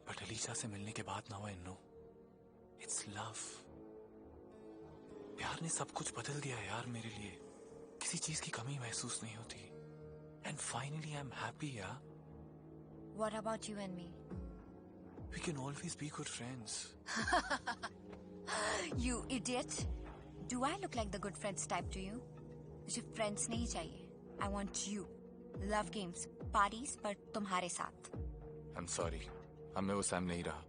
But Alicia से मिलने के बाद now I know. It's love. प्यार ने सब कुछ बदल दिया यार मेरे लिए. किसी चीज की कमी महसूस नहीं होती. And finally, I'm happy, yeah. What about you and me? We can always be good friends. You idiot! Do I look like the good friends type to you? मुझे friends नहीं चाहिए. I want you. Love games, parties, पर तुम्हारे साथ. I'm sorry. अब मैं वो Sam नहीं रहा.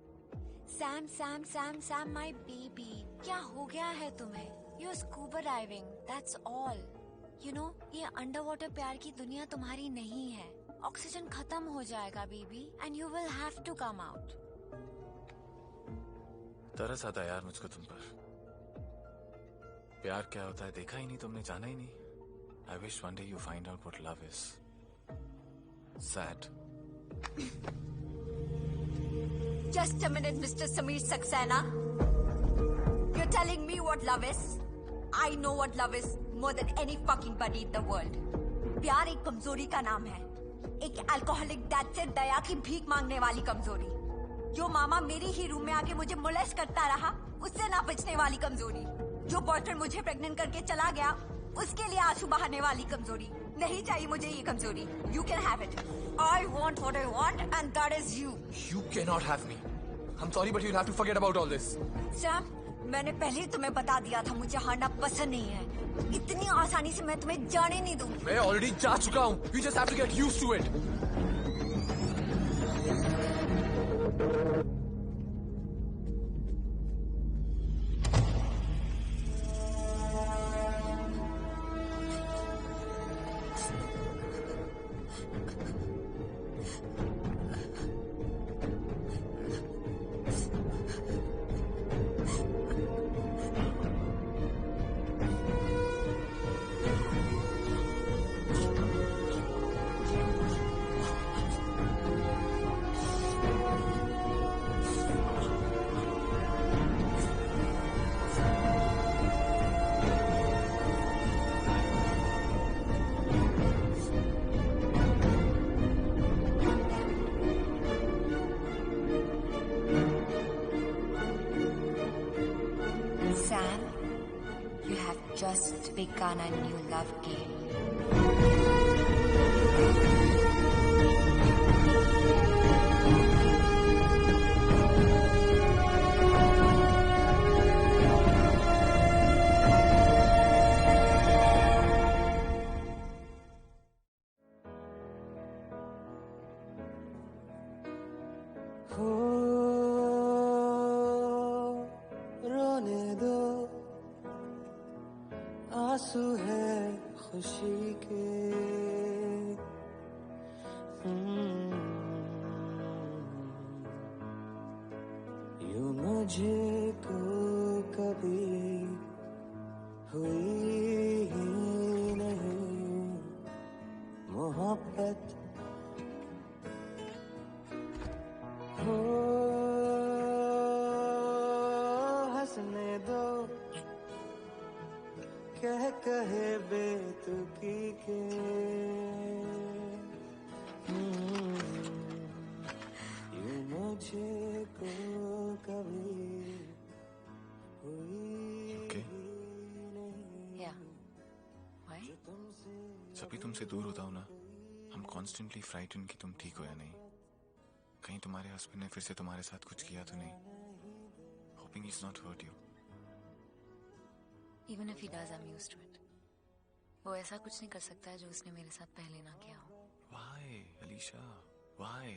Sam, Sam, Sam, Sam, my baby. क्या हो गया है तुम्हें? You're scuba diving. That's all. You know, ये underwater प्यार की दुनिया तुम्हारी नहीं है. Oxygen खत्म हो जाएगा, baby, and you will have to come out. तरस आता यार मुझको तुम पर. प्यार क्या होता है देखा ही नहीं तुमने, जाना ही नहीं. I wish one day you find out what love is. Sad. Just a minute, Mr. Sameer Saxena. You're telling me what love is? I know what love is more than any fucking buddy in the world. प्यार एक कमजोरी का नाम है. एक alcoholic dad से दया की भीख मांगने वाली कमजोरी. जो मामा मेरी ही रूम में आके मुझे मोलेस्ट करता रहा, उससे ना बचने वाली कमजोरी. जो बॉयफ्रेंड मुझे प्रेग्नेंट करके चला गया, उसके लिए आंसू बहाने वाली कमजोरी. नहीं चाहिए मुझे ये कमजोरी. You can have it. I want what I want and that is you. You cannot have me. I'm sorry but you'll have to forget about all this. Sam, मैंने पहले ही तुम्हें बता दिया था मुझे हारना पसंद नहीं है. इतनी आसानी से मैं तुम्हें जाने नहीं दूंगी. मैं ऑलरेडी जा चुका हूँ. You just have to get used to it. Sam, you have just begun a new love game. आंसू है खुशी के. यूं मुझे को कभी हुई ही नहीं मोहब्बत. हो हंसने दो कहे बेतुकी के. यूं मुझे को तुमसे दूर होता हूँ ना, I'm constantly frightened कि तुम ठीक हो या नहीं, कहीं तुम्हारे हस्बैंड ने फिर से तुम्हारे साथ कुछ किया तो नहीं. Hoping he's not hurt you. Even if he does, I'm used to it. वो ऐसा कुछ नहीं कर सकता है जो उसने मेरे साथ पहले ना किया हो. Why, Alicia? Why?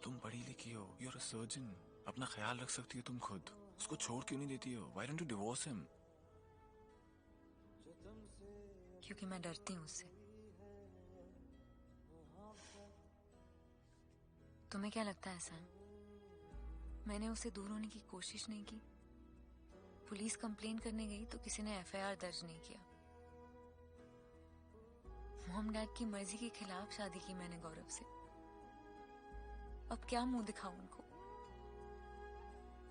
तुम पढ़ी लिखी हो, you're a surgeon. अपना ख्याल रख सकती हो तुम खुद. उसको छोड़ क्यों नहीं देती हो? Why don't you divorce him? क्योंकि मैं डरती हूँ उससे. तुम्हें क्या लगता है सैम? मैंने उससे दूर होने की कोशिश नहीं की. पुलिस कंप्लेन करने गई तो किसी ने एफआईआर दर्ज नहीं किया. मॉम डैड की मर्जी के खिलाफ शादी की मैंने गौरव से. अब क्या मुंह दिखाऊं उनको?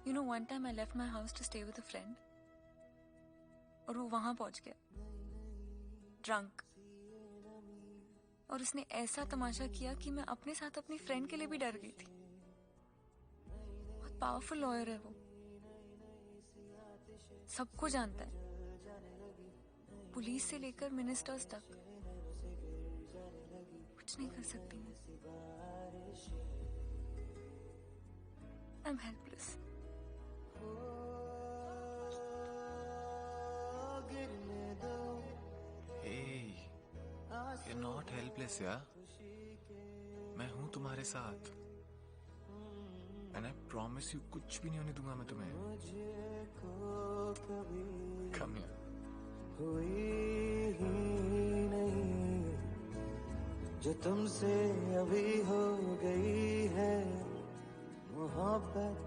You know, one time I left my house to stay with a friend. और वो वहां पहुंच गया, ड्रंक. और उसने ऐसा तमाशा किया कि मैं अपने साथ अपनी फ्रेंड के लिए भी डर गई थी. बहुत पावरफुल लॉयर है वो, सबको जानता है, पुलिस से लेकर मिनिस्टर्स तक. कुछ नहीं कर सकती मैं. I'm helpless. Hey, you're not helpless, yeah? मैं हूँ तुम्हारे साथ. And I promise you कुछ भी नहीं होने दूंगा मैं तुम्हें. Come here. हुई ही नहीं जो तुमसे अभी हो गई है मोहब्बत.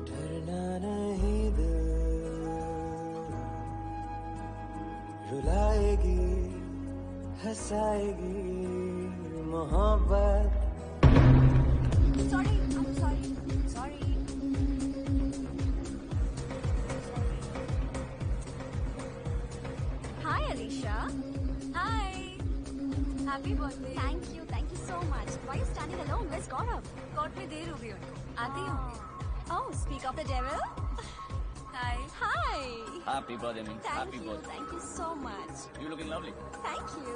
डरना नहीं दिल रुलाएगी हंसाएगी मोहब्बत. Sorry, I'm sorry. Sorry. Hi, Alicia. Hi. Happy birthday. Thank you so much. Why are you standing alone? Where's Gaurav? Court में देर हो गई उनको. आते ही होंगे. Oh, speak of the devil. Hi. Hi. Happy birthday, Min. Happy birthday. Thank you so much. You looking lovely. Thank you.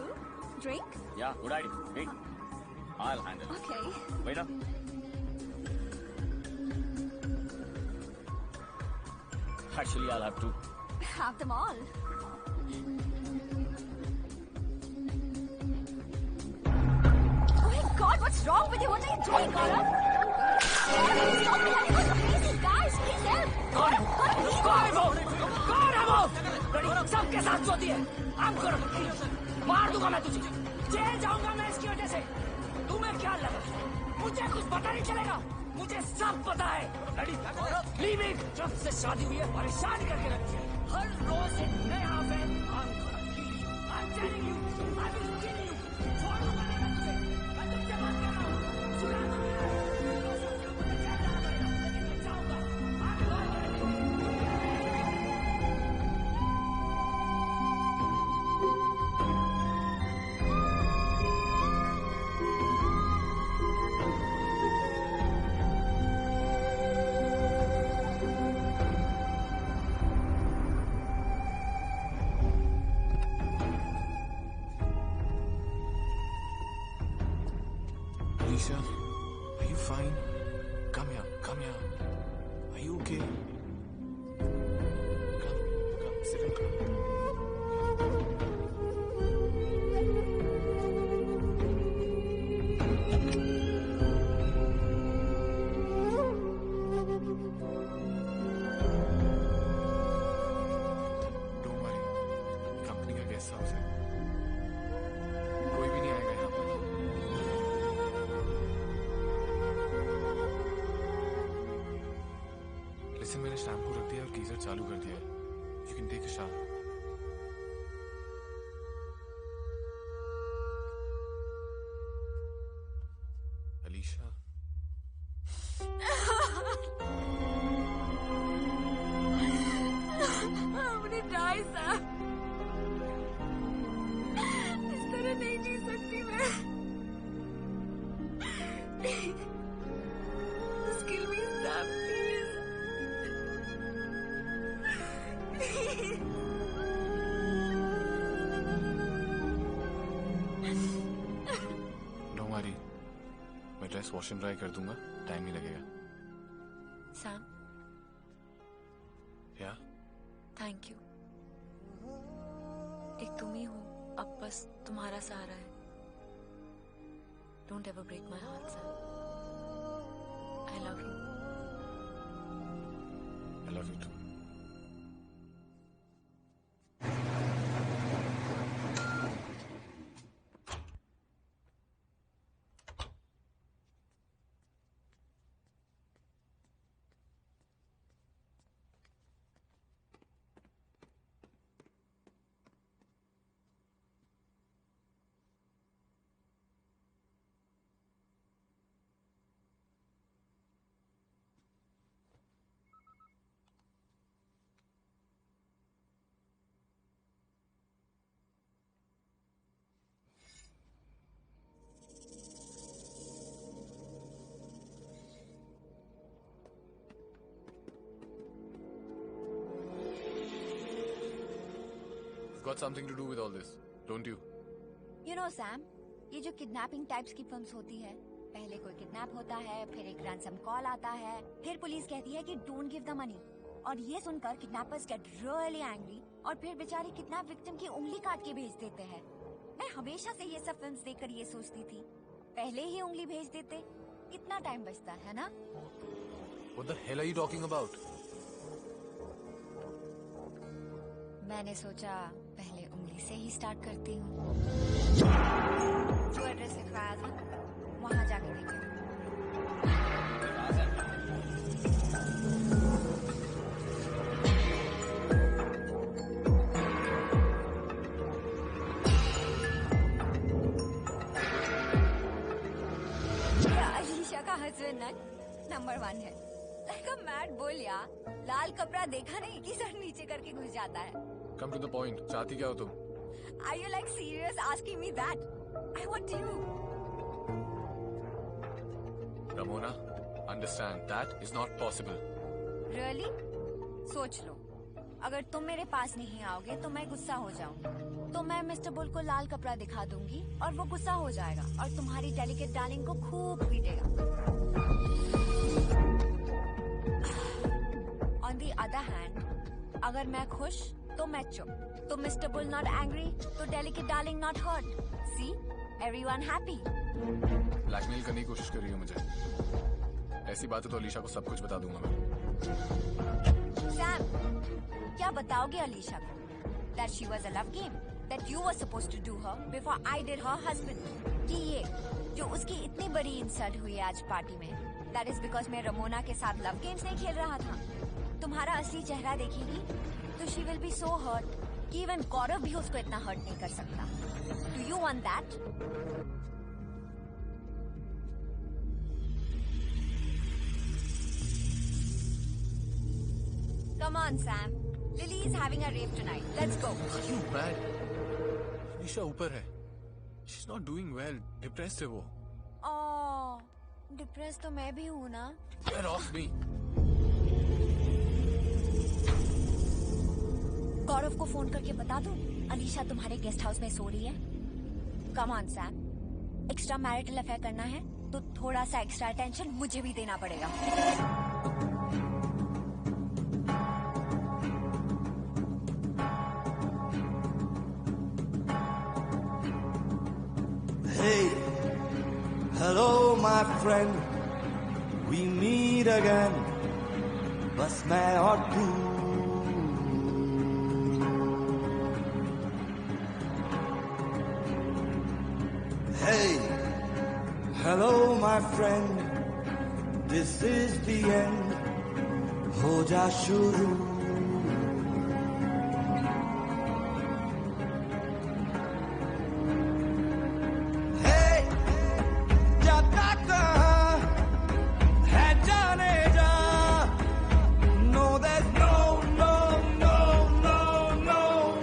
Drink? Yeah, good idea. Wait. I'll handle it. Okay. Wait up. Actually, I'll have to. Have them all. Oh my God, what's wrong with you? What are you doing, Gaurav? Stop it! You're crazy, guys. Please help. Gaurav! सबके साथ सोती है. I'm gonna kill you. मार दूंगा मैं तुझे. Jail जाऊंगा मैं इसकी वजह से. तुम्हें क्या लगा? मुझे कुछ पता नहीं चलेगा. मुझे सब पता है. Leave it. जब से शादी हुई है परेशान करके रखी है. हर रोज एक नया affair. I'm gonna kill you. I'm telling you. I will kill you. छोड़ दूंगा मैं तुझे. मैं तुझसे बात कर रहा हूँ. सुना तो मेरा. तो सब लोग मुझे जेल डाल देगा. लेकिन मैं जाऊंगा. I'm gonna kill you. Alicia, are you fine? Come here, come here. Are you okay? Come, sit down. Don't worry. Company का गेस्ट हाउस है. कोई भी नहीं आएगा यहाँ पर. Listen, मैंने शैम्पू रख दिया और गीजर चालू कर दिया है. You can take a shower. Alicia. I'm gonna die, Sam. इस तरह नहीं जी सकती मैं. Just kill me, Sam, please. Please. Don't worry, मैं ड्रेस वॉश एंड ड्राई कर दूंगा, टाइम नहीं लगेगा। सैम, या थैंक यू। एक तुम ही हो, अब बस तुम्हारा सहारा है। Don't ever break my heart Sam. I love you. I love you too. Got something to do with all this, don't you? You know, Sam, ये जो किडनैपिंग टाइप्स की फिल्म्स होती है, पहले कोई किडनैप होता है, फिर एक रैंसम कॉल आता है, फिर पुलिस कहती है कि डोंट गिव द मनी, और ये सुनकर किडनैपर्स गेट रियली एंग्री और फिर बेचारी किडनैप विक्टिम की उंगली काट के भेज देते हैं। मैं हमेशा से ये सब फिल्म्स देखकर ये सोचती थी, पहले ही उंगली भेज देते, कितना टाइम बचता है ना? What the hell are you talking about? मैंने सोचा पहले उंगली से ही स्टार्ट करती हूँ। जो एड्रेस लिखवाया था वहाँ जाके देखिए। अलीशा का हस्बैंड नंबर 1 है। लाइक अ मैड बुल यार, लाल कपड़ा देखा नहीं कि सर नीचे करके घुस जाता है। Come to the point. चाहती क्या हो तुम? Are you like serious asking me that? I want you. Ramona, understand that is not possible. Really? सोच लो, अगर तुम मेरे पास नहीं आओगे तो मैं गुस्सा हो जाऊंगी। तो मैं मिस्टर बुल को लाल कपड़ा दिखा दूंगी और वो गुस्सा हो जाएगा और तुम्हारी डेलिकेट डार्लिंग को खूब पीटेगा। On the other hand, अगर मैं खुश तो मैं चुप, तो मिस्टर बुल नॉट एंग्री, तो delicate darling not hurt. See, everyone happy. Blackmail करने की कोशिश कर रही हो मुझे? ऐसी बातें तो अलीशा को सब कुछ बता दूंगा मैं। सैम, क्या बताओगे अलीशा को? That she was a love game, that you were supposed to do her before I did her husband. कि ये जो उसकी इतनी बड़ी इंसल्ट हुई आज पार्टी में, that is because मैं रमोना के साथ लव गेम्स नहीं खेल रहा था। तुम्हारा असली चेहरा देखेगी तो she will be so hurt कि even गौरव भी उसको इतना हर्ट नहीं कर सकता। Do you want that? Come on, Sam. Lily is having a rave tonight. Let's go. Are you mad? Alisha ऊपर है। She's not doing well. Depressed है वो। Oh, depressed तो मैं भी हूँ ना। Get off me. गौरव को फोन करके बता दो अलीशा तुम्हारे गेस्ट हाउस में सो रही है। Come on Sam, extra marital affair करना है तो थोड़ा सा एक्स्ट्रा अटेंशन मुझे भी देना पड़ेगा। Hey, hello my friend, we meet again, बस मैं और तू। Hey, hello my friend, this is the end, हो जा शुरू। Hey, जाता कहाँ है जाने जा, no there's no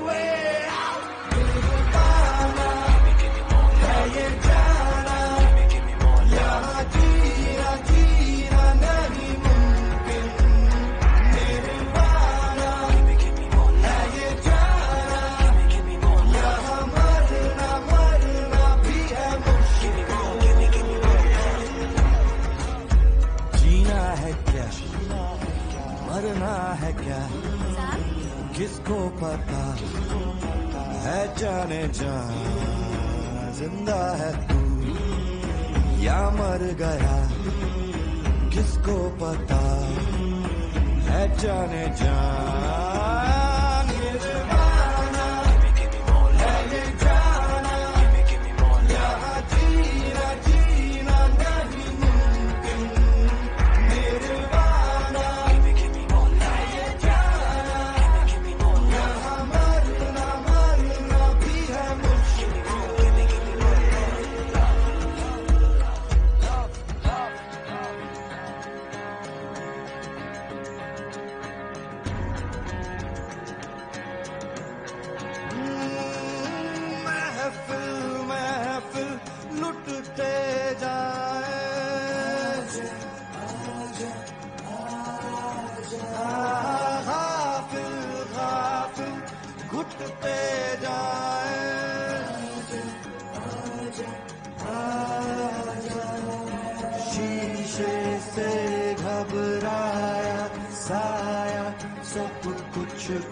way out। पाना है ये जाना, यहाँ जीना नहीं मुमकिन, मेरे पास क्या किसको पता है जाने जा जिंदा है तू या मर गया किसको पता है जाने जा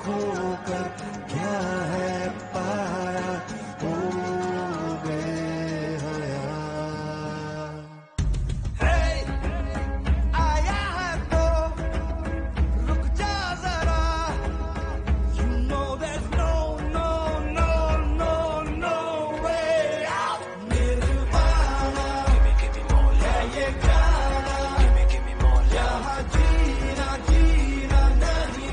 खोकर क्या है पाया हो गया आया है तो रुक जा जरा you know there's no way out nirvana है ये गाना यहाँ जीना नहीं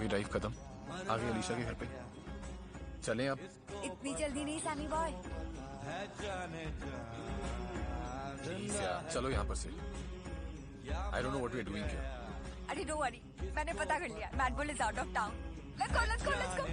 ड्राइव खत्म आ गए अलीशा के घर पे चलें अब इतनी जल्दी नहीं सैमी बॉय चलो यहाँ पर से I don't know what we are doing here अरे डोंट वरी मैंने पता कर लिया mad bull is out of town let's go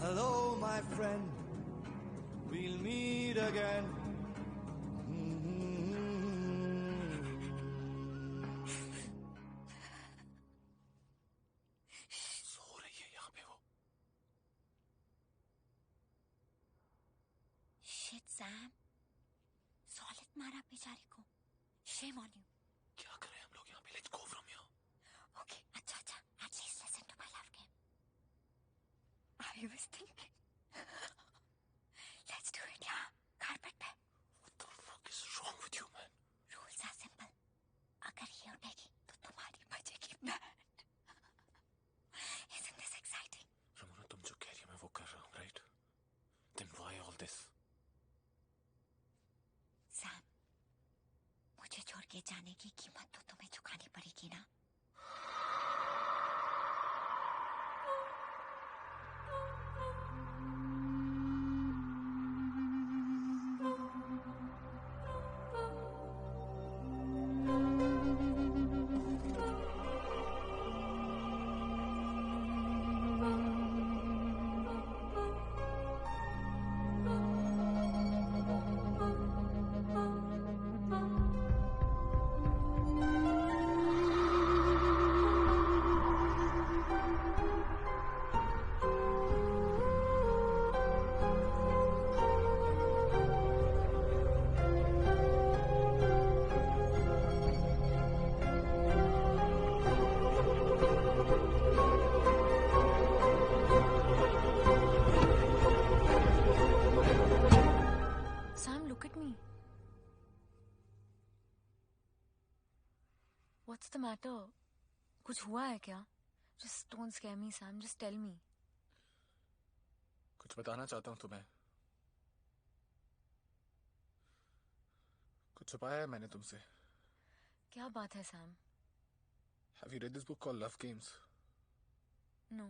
Hello, my friend. We'll meet again. सो रही है यहाँ पे वो। Shit, Sam. Solid मारा बेचारे को. Shame on you. क्या करें हम लोग यहाँ पे? Let's go from here. Okay, अच्छा. At least listen to my love game. I was thinking. Let's do it, yeah. Carpet पे. What the fuck is wrong with you, man? Rules are simple. अगर ये उठेगी तो तुम्हारी बचेगी band. Isn't this exciting? Ramona तुम जो कह रही हो मैं वो कर रहा हूँ, right? Then why all this? Sam, मुझे छोड़ के जाने की कीमत तो तुम्हें चुकानी पड़ेगी ना? What's the matter? कुछ हुआ है क्या? Just don't scare me, Sam. Just tell me. कुछ बताना चाहता हूँ तुम्हें. कुछ छुपाया है मैंने तुमसे. क्या बात है, Sam? Have you read this book called Love Games? No.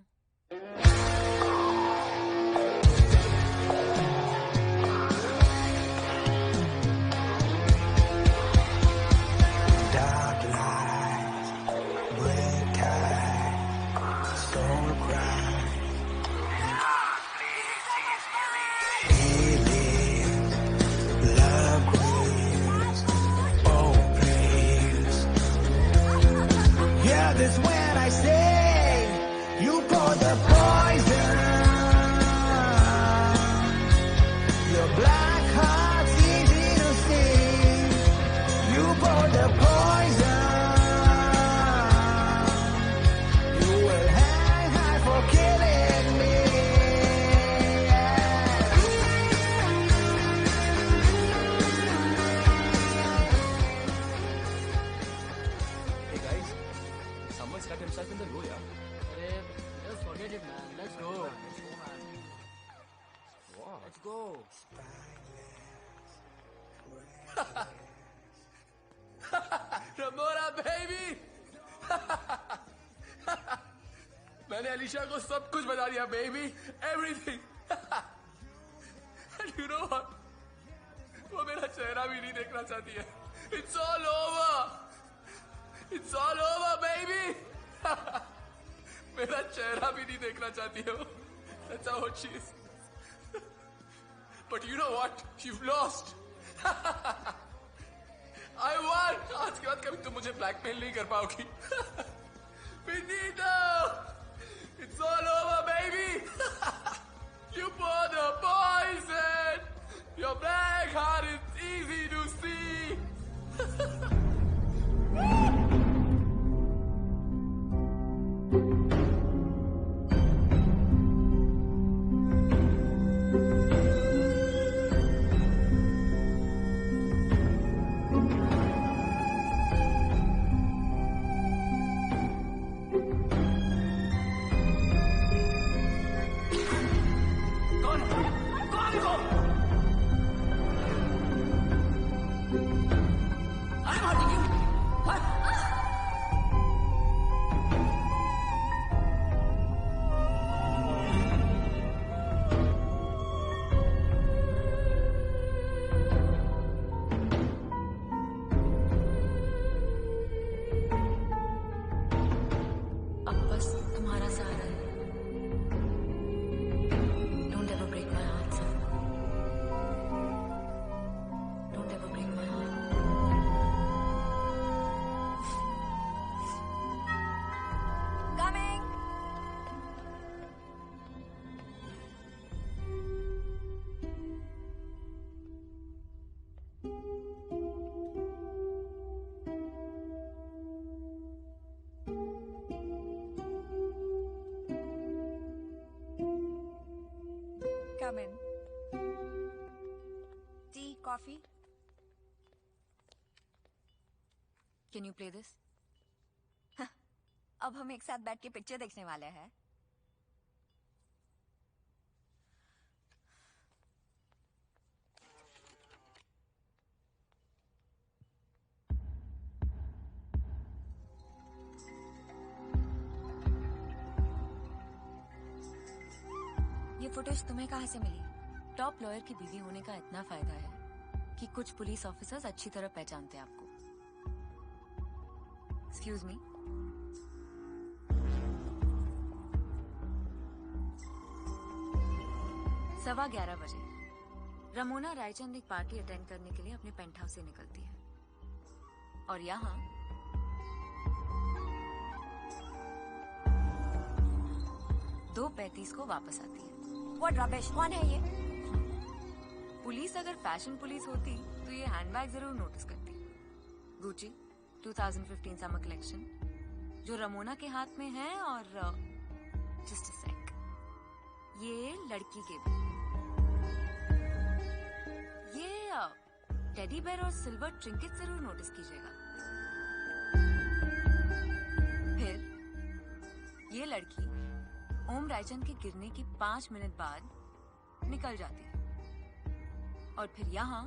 That's when I say you pour the poison. Your black heart's easy to see. You pour the poison. You will hang high for killing me. Hey guys, someone's cut himself in the low, yeah. Just forget it, man. Let's go. Wow. Let's go. Ramona baby. मैंने अलीशा को सब कुछ बता दिया baby, everything. And you know what? वो मेरा चेहरा भी नहीं देखना चाहती है. It's all over. It's all over baby. मेरा चेहरा भी नहीं देखना चाहती है वो. That's how she is. But you know what? You've lost. I won. आज के बाद कभी तुम मुझे ब्लैकमेल नहीं कर पाओगी. Finito. It's all over, baby. You pour the poison. Your black heart is easy to see. अब बस तुम्हारा सहारा है. Don't ever break my heart, son. Don't ever break my heart. Coming. Come in. Tea, coffee. Can you play this? अब हम एक साथ बैठ के पिक्चर देखने वाले हैं. ये फुटेज तुम्हें कहाँ से मिली? टॉप लॉयर की बीवी होने का इतना फायदा है कि कुछ पुलिस ऑफिसर्स अच्छी तरह पहचानते हैं आपको. Excuse me. सवा 11 बजे रमोना रायचंद एक पार्टी अटेंड करने के लिए अपने पेंट हाउस से निकलती है और यहाँ 2:35 को वापस आती है. What rubbish? कौन है ये? पुलिस अगर फैशन पुलिस होती तो ये हैंडबैग जरूर नोटिस करती. गुची 2015 समर कलेक्शन जो रमोना के हाथ में है. और जस्ट अ सेक, ये लड़की के भी. ये टेडी बेयर और सिल्वर ट्रिंकेट जरूर नोटिस कीजिएगा. फिर ये लड़की ओम रायचंद के गिरने की 5 मिनट बाद निकल जाती है और फिर यहाँ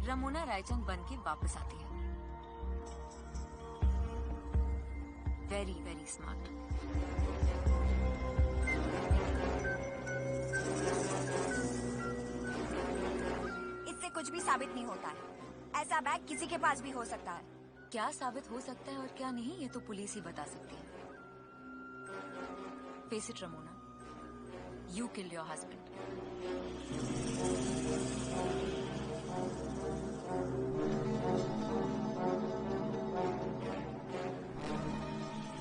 रमोना रायचंद बन के वापस आती है. Very very smart. इससे कुछ भी साबित नहीं होता है. ऐसा बैग किसी के पास भी हो सकता है. क्या साबित हो सकता है और क्या नहीं ये तो पुलिस ही बता सकती है. Face it, Ramona. You killed your husband.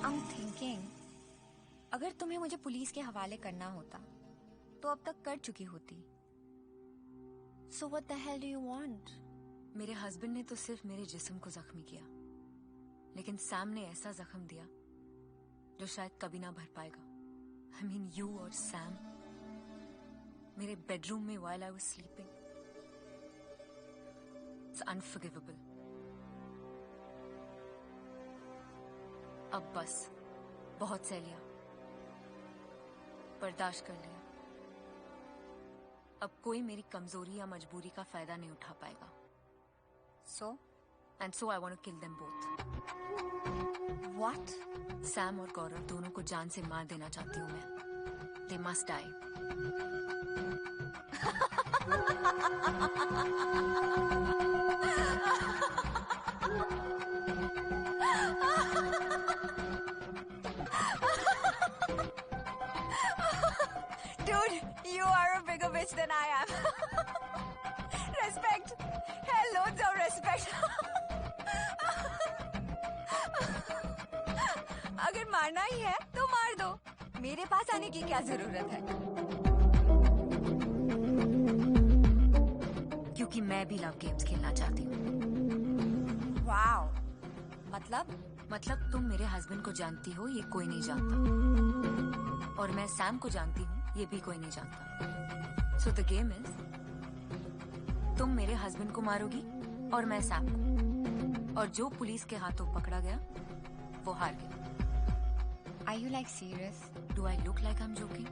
I'm thinking, अगर तुम्हें मुझे पुलिस के हवाले करना होता तो अब तक कर चुकी होती. So what the hell do you want? मेरे हस्बैंड ने तो सिर्फ मेरे जिस्म को जख्मी किया, लेकिन सैम ने ऐसा जख्म दिया जो शायद कभी ना भर पाएगा. I mean, you और सैम मेरे बेडरूम में while I was sleeping. It's unforgivable. अब बस बहुत सह लिया, बर्दाश्त कर लिया. अब कोई मेरी कमजोरी या मजबूरी का फायदा नहीं उठा पाएगा. So I want to kill them both. What? Sam और गौरव दोनों को जान से मार देना चाहती हूँ मैं. They must die. Dude, you are a bigger bitch than I am. Respect. Hell, loads of respect. अगर मारना ही है तो मार दो. मेरे पास आने की क्या जरूरत है? क्योंकि मैं भी लव गेम्स खेलना चाहती हूँ. वाओ. मतलब तुम मेरे हस्बैंड को जानती हो, ये कोई नहीं जानता. और मैं सैम को जानती हूँ, ये भी कोई नहीं जानता. सो द गेम इज, तुम मेरे हस्बैंड को मारोगी और मैं सैम को. और जो पुलिस के हाथों पकड़ा गया वो हार गया. Are you like serious? Do I look like I'm joking?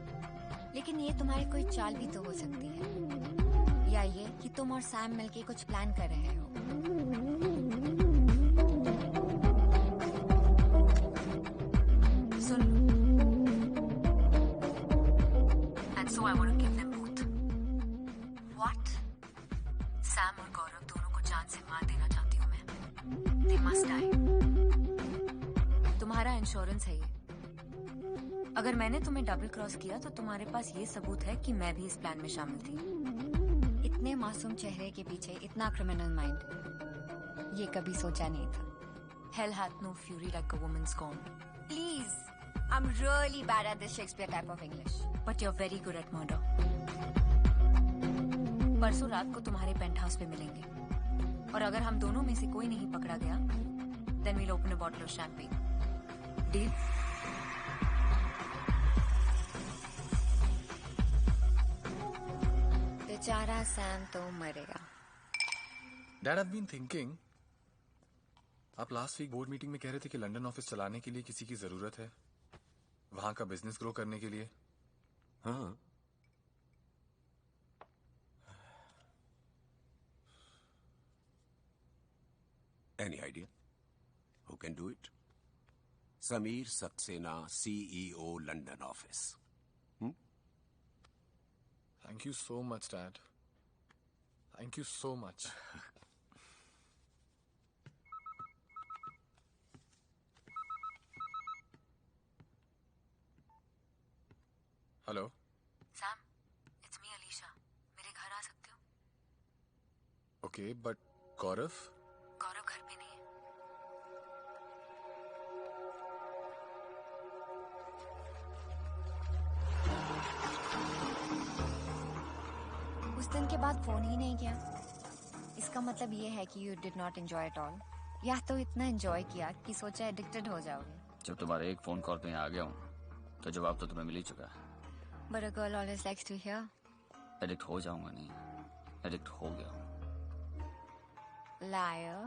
लेकिन ये तुम्हारी कोई चाल भी तो हो सकती है, या ये कि तुम और सैम मिलके कुछ प्लान कर रहे हो. सुन. And so I want to kill them both. What? Sam और गौरव दोनों को जान से मार देना चाहती हूँ मैं. They must die. तुम्हारा इंश्योरेंस है ये. अगर मैंने तुम्हें डबल क्रॉस किया तो तुम्हारे पास ये सबूत है कि मैं भी इस प्लान में शामिल थी. इतने मासूम चेहरे के पीछे इतना क्रिमिनल माइंड, ये कभी सोचा नहीं था. Hell hath no fury like a woman's scorn. Please, I'm really bad at this Shakespeare type of English. But you're very good at murder. परसों रात को तुम्हारे पेंट हाउस पे मिलेंगे, और अगर हम दोनों में से कोई नहीं पकड़ा गया, then we'll open a bottle of champagne. Deal? बेचारा सैम तो मरेगा. Dad, I've been thinking. आप लास्ट वीक बोर्ड मीटिंग में कह रहे थे कि लंदन ऑफिस चलाने के लिए किसी की जरूरत है, वहां का बिजनेस ग्रो करने के लिए. हाँ. Any idea? Who can do it? Sameer Saxena, CEO, London office. Thank you so much, Dad. Thank you so much. Hello? Sam, it's me, Alicia. मेरे घर आ सकते हो? Okay, but Gaurav? गौरव घर पे नहीं है. उस दिन के बाद फोन ही नहीं किया. इसका मतलब ये है कि you did not enjoy it all. या तो इतना एंजॉय किया कि सोचा एडिक्टेड हो जाओगे. जब तुम्हारे एक फोन कॉल पे यहाँ आ गया हूँ तो जवाब तो तुम्हें मिल ही चुका है. But a girl always likes to hear. Addict हो जाऊंगा नहीं, एडिक्ट हो गया हूँ. Liar.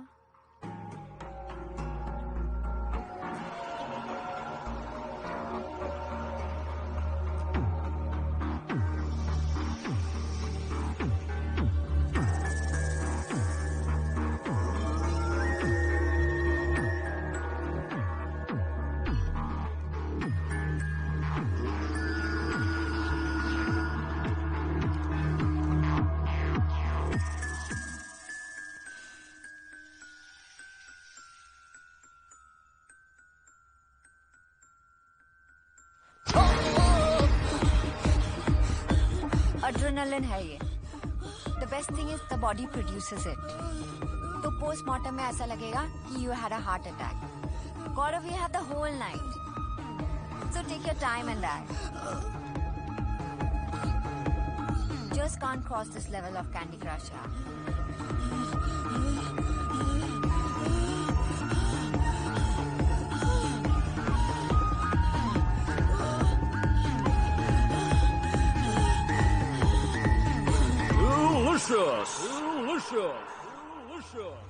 एड्रेनलिन है ये। The best thing is the body produces it. तो पोस्टमार्टम में ऐसा लगेगा कि you had a heart attack. Gaurav, you have the whole night, so take your time and that. Just can't cross this level of Candy Crush, Delicious! Delicious! Delicious!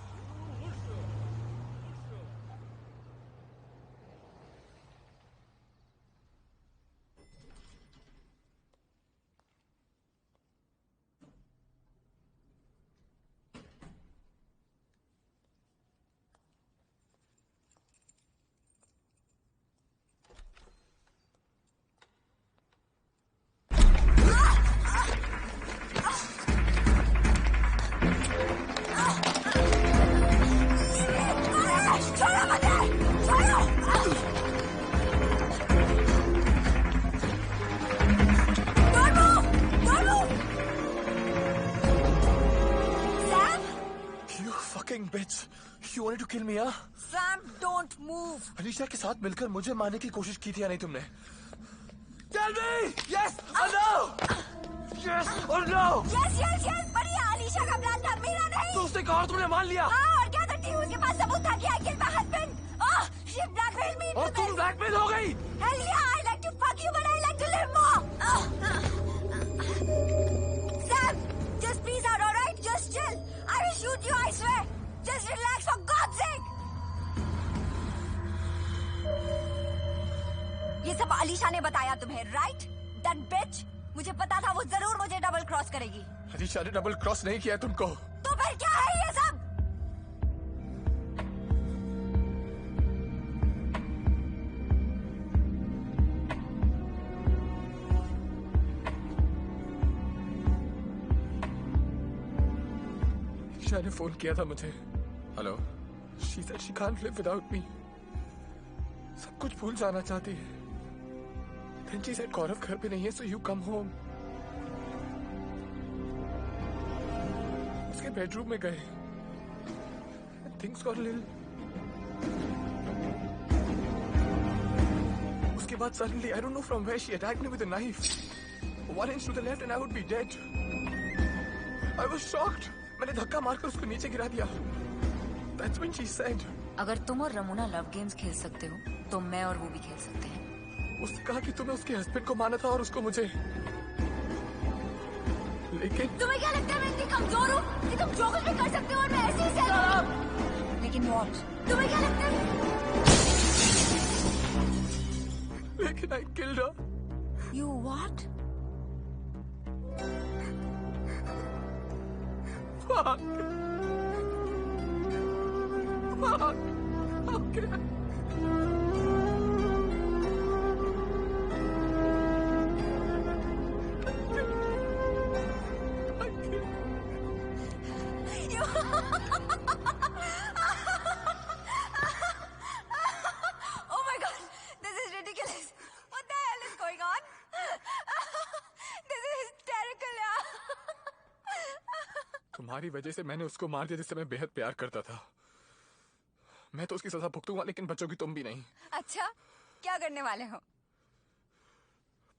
You wanted to kill me, huh? Sam, don't move. Alisha के साथ मिलकर मुझे मारने की कोशिश की थी या नहीं तुमने? Tell me, yes or no? Yes or no? Yes, yes, yes. पर ये अलीशा का प्लान था, मेरा नहीं। तो उसने कहा और तुमने मान लिया? हाँ, और क्या करती हूँ? उसके पास सबूत था कि I killed my husband. Oh, she blackmailed me. और तुम ब्लैकमेल हो गई? Hell yeah, I like to fuck you, but I like to live more. Sam, just peace out, all right? Just chill. I will shoot you, I swear. Just relax, for God's sake. ये सब अलीशा ने बताया तुम्हें, right? That bitch. मुझे पता था वो जरूर मुझे डबल क्रॉस करेगी। अलीशा ने डबल क्रॉस नहीं किया तुमको। तो फिर क्या है ये सब? अलीशा ने फोन किया था मुझे। Hello, she said she can't live without me. सब कुछ भूल जाना चाहती है। Then she said गौरव घर पे नहीं है, so you come home. उसके बेडरूम में गए। Things got a little. उसके बाद suddenly, I don't know from where, she attacked me with a knife. 1 inch to the left and I would be dead. I was shocked. मैंने धक्का मारकर उसको नीचे गिरा दिया। That's when she said. अगर तुम और रमोना लव गेम्स खेल सकते हो, तो मैं और वो भी खेल सकते हैं। उसने कहा कि तुम्हें उसके हस्बैंड को माना था और उसको मुझे। लेकिन तुम्हें क्या लगता है मैं इतनी कमजोर हूँ कि तुम जो कुछ भी कर सकते हो और मैं ऐसे ही सहूँ? लेकिन what? तुम्हें क्या लगता है? लेकिन I killed her. You what? Fuck. Fuck. Okay. Oh my God, this is ridiculous. What the hell is going on? This is hysterical, यार. तुम्हारी वजह से मैंने उसको मार दिया जिससे मैं बेहद प्यार करता था। मैं तो उसकी सजा भुगतूंगा, लेकिन बच्चों की तुम भी नहीं। अच्छा, क्या करने वाले हो?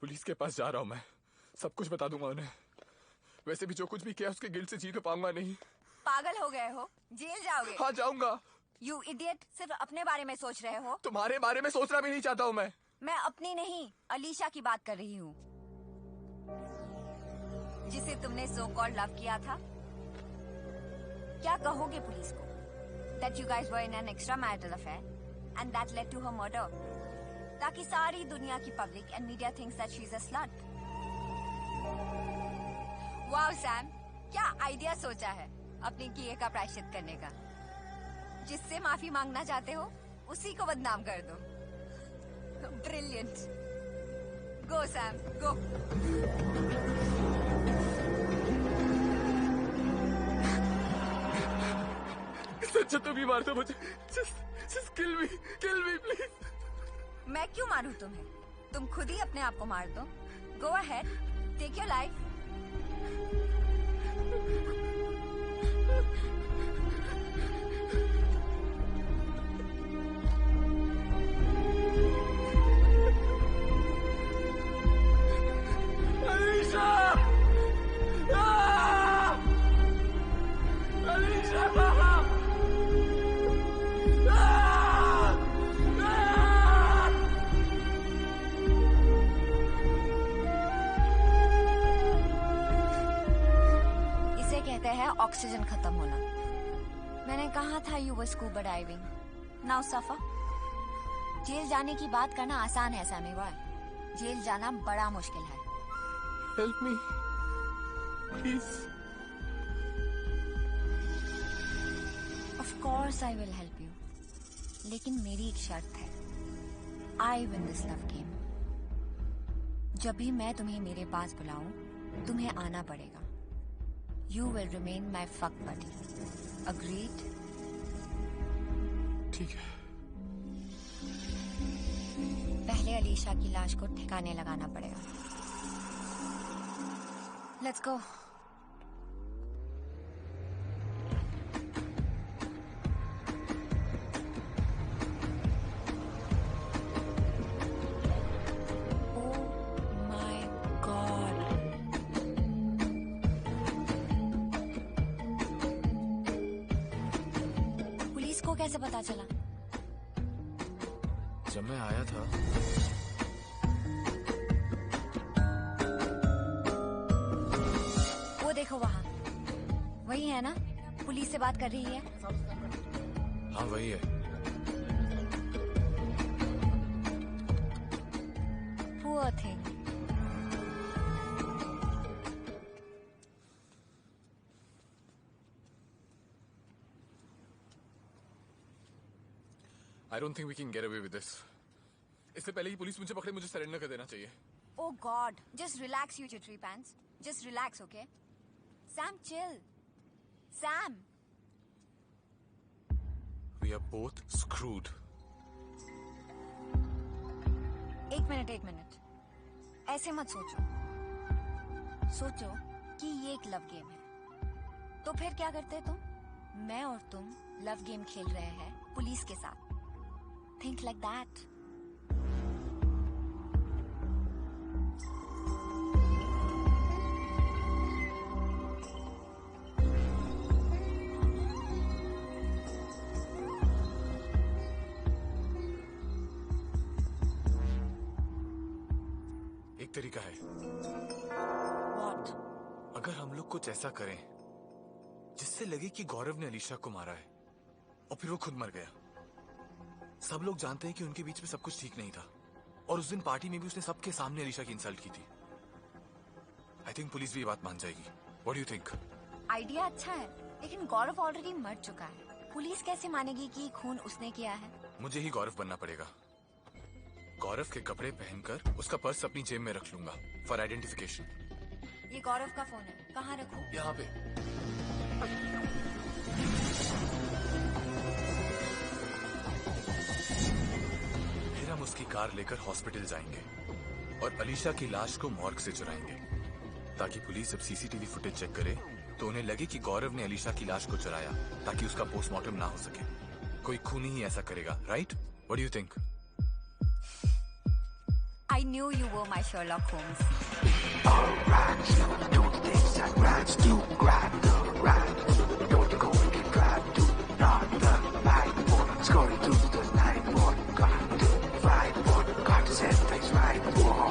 पुलिस के पास जा रहा हूँ मैं। सब कुछ बता दूंगा उन्हें। वैसे भी जो कुछ भी किया उसके गिल्ट से जी तो पाऊंगा नहीं। पागल हो गए हो? जेल जाओगे? हाँ, जाऊंगा। You idiot, सिर्फ अपने बारे में सोच रहे हो। तुम्हारे बारे में सोचना भी नहीं चाहता हूँ मैं। मैं अपनी नहीं, अलीशा की बात कर रही हूँ, जिसे तुमने सो कॉल्ड लव किया था। क्या कहोगे पुलिस को? That you guys were in an extramarital affair and that led to her murder, ताकि सारी दुनिया की public and media thinks that she's a slut. Wow, Sam, क्या आइडिया सोचा है अपने किए का प्रायश्चित करने का। जिससे माफी मांगना चाहते हो उसी को बदनाम कर दो। Brilliant. Go, Sam, go. अच्छा तुम ही मार दो मुझे। Just kill me, please. मैं क्यों मारूं तुम्हें? तुम खुद ही अपने आप को मार दो। Go ahead, take your life. Oxygen खत्म होना। मैंने कहा था you were scuba diving, now suffer. Jail जाने की बात करना आसान है सैमी बॉय, जेल जाना बड़ा मुश्किल है। Help me please. Of course I will help you, लेकिन मेरी एक शर्त है, I win this love game. जब भी मैं तुम्हें मेरे पास बुलाऊं तुम्हें आना पड़ेगा। You will remain my fuck buddy. Agreed? ठीक है। पहले अलीशा की लाश को ठिकाने लगाना पड़ेगा। Let's go. कैसे पता चला? जब मैं आया था वो देखो वहाँ, वही है ना? पुलिस से बात कर रही है। हाँ वही है। Poor thing. I don't think we can get away with this. इससे पहले ही पुलिस मुझे पकड़े मुझे सरेंडर कर देना चाहिए। Oh God, just relax, you jittery pants. Just relax, okay? Sam, chill. Sam. We are both screwed. एक मिनट। ऐसे मत सोचो। सोचो कि ये एक लव गेम है। तो फिर क्या करते तुम? मैं और तुम लव गेम खेल रहे हैं पुलिस के साथ। Think like that. एक तरीका है। What? अगर हम लोग कुछ ऐसा करें जिससे लगे कि गौरव ने अलीशा को मारा है और फिर वो खुद मर गया। सब लोग जानते हैं कि उनके बीच में सब कुछ ठीक नहीं था और उस दिन पार्टी में भी उसने सबके सामने अलीशा की इंसल्ट की थी। आई थिंक पुलिस भी ये बात मान जाएगी। What do you think? Idea अच्छा है, लेकिन गौरव ऑलरेडी मर चुका है। पुलिस कैसे मानेगी कि खून उसने किया है? मुझे ही गौरव बनना पड़ेगा। गौरव के कपड़े पहनकर उसका पर्स अपनी जेब में रख लूंगा फॉर आइडेंटिफिकेशन। ये गौरव का फोन है, कहाँ रखूं? यहाँ पे। फिर हम उसकी कार लेकर हॉस्पिटल जाएंगे और अलीशा की लाश को मॉर्ग से चुराएंगे ताकि पुलिस जब सीसीटीवी फुटेज चेक करे तो उन्हें लगे कि गौरव ने अलीशा की लाश को चुराया ताकि उसका पोस्टमार्टम ना हो सके। कोई खूनी ही ऐसा करेगा, right? What do you think? I knew you were my Sherlock Holmes. All right, do the things that rats do, grab the rat. Don't you go and get grabbed, do not the light board, scurry through the night board, got the right board, got to set things right board.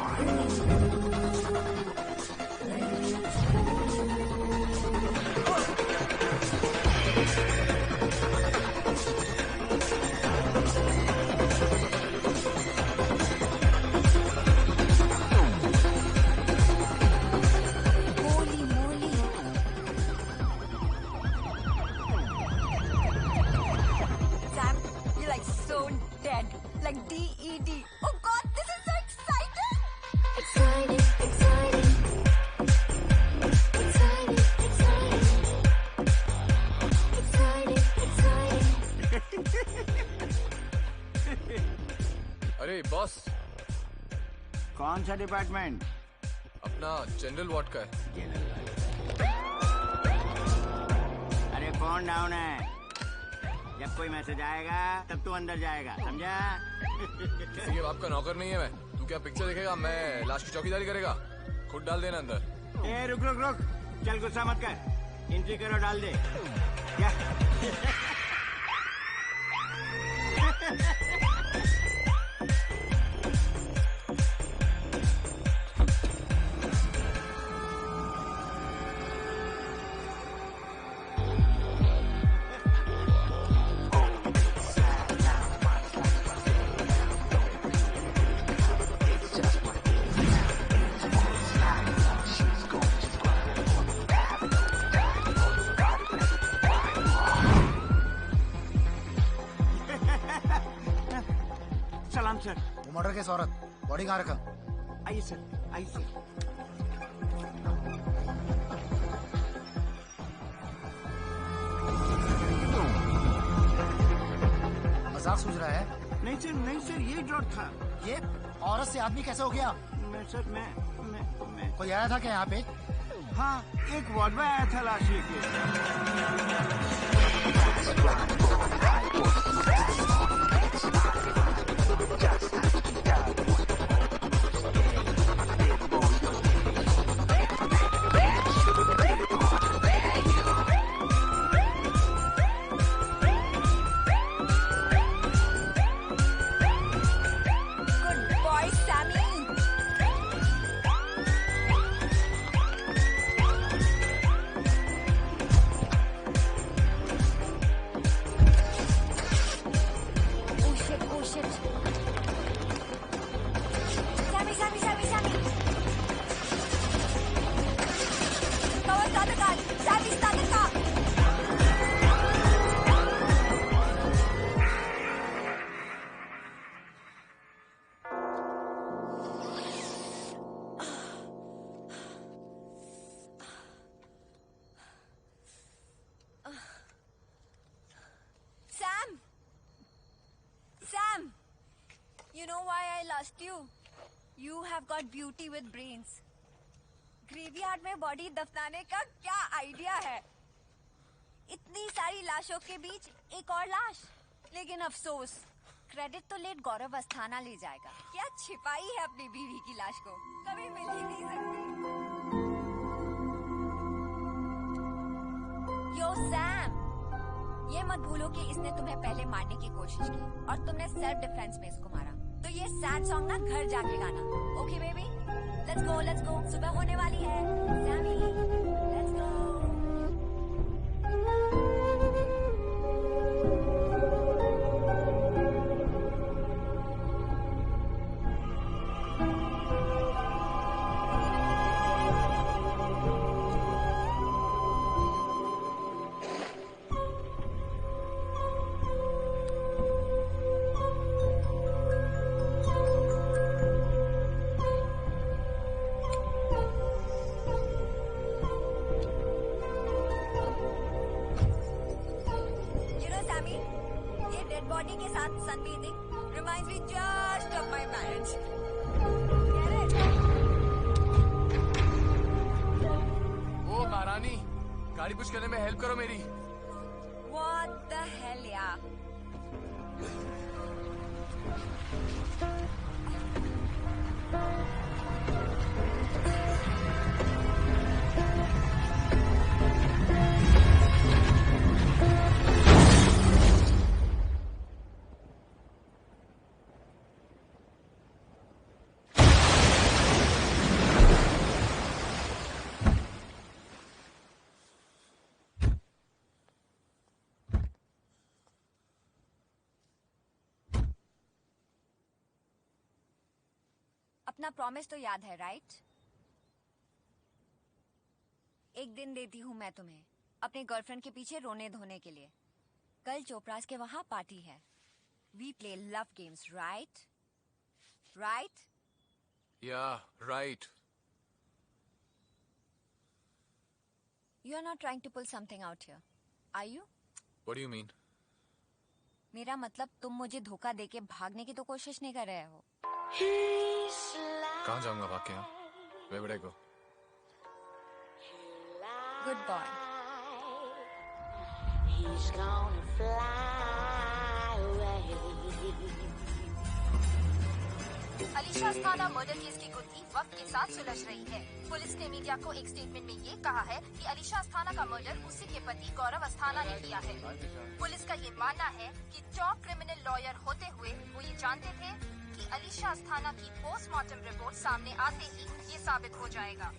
Like DED. Oh God, this is so exciting! Exciting, exciting. Exciting, exciting. Exciting, exciting. अरे boss, कौन सा department? अपना general ward का है। Phone down है। जब कोई message आएगा तब तू अंदर जाएगा, समझा? किसी के बाप का नौकर नहीं है मैं। तू क्या पिक्चर देखेगा, मैं लाश की चौकीदारी करेगा? खुद डाल देना अंदर। ए रुक रुक रुक, चल गुस्सा मत कर, एंट्री करो, डाल दे। क्या? सलाम सर। वो मर्डर केस औरत, बॉडी कहाँ रखा? आइए सर, आइए सर। मजाक सूझ रहा है? नहीं सर, नहीं सर, ये ड्रॉट था। ये औरत से आदमी कैसे हो गया? मैं कोई आया था क्या यहाँ पे? हाँ, एक वार्ड बॉय आया था लाश लेके। You know why I lost you? You have got beauty with brains. Graveyard में बॉडी दफनाने का क्या आइडिया है? इतनी सारी लाशों के बीच एक और लाश, लेकिन अफसोस क्रेडिट तो लेट गौरव अस्थाना ले जाएगा। क्या छिपाई है अपनी बीवी की लाश को, कभी मिल ही नहीं सकती। यो सैम, ये मत भूलो कि इसने तुम्हें पहले मारने की कोशिश की और तुमने सेल्फ डिफेंस में इसको मारा। तो ये सैड सॉन्ग ना घर जाके गाना, ओके बेबी? लेट्स गो, सुबह होने वाली है। Sami, let's go. बॉडी के साथ sunbathing reminds me just of my marriage. ओ महारानी, गाड़ी पुश करने में हेल्प करो मेरी। What the hell यार? अपना प्रॉमिस तो याद है, राइट? एक दिन देती हूँ मैं तुम्हें अपनी गर्लफ्रेंड के पीछे रोने धोने के लिए। कल चोपड़ास के वहां पार्टी है। We play love games, right? Right? या right. You are not trying to pull something out here, are you? What do you mean? मेरा मतलब तुम मुझे धोखा देके भागने की तो कोशिश नहीं कर रहे हो। कहाँ जाऊंगा भाग के? Where would I go? Good boy. he's gonna fly away. Alisha Asthana murder case की गुत्थी वक्त के साथ सुलझ रही है। पुलिस ने मीडिया को एक स्टेटमेंट में ये कहा है कि अलीशा अस्थाना का मर्डर उसी के पति गौरव अस्थाना ने किया है। पुलिस का ये मानना है कि टॉप क्रिमिनल लॉयर होते हुए वो ये जानते थे कि अलीशा अस्थाना की पोस्टमार्टम रिपोर्ट सामने आते ही ये साबित हो जाएगा।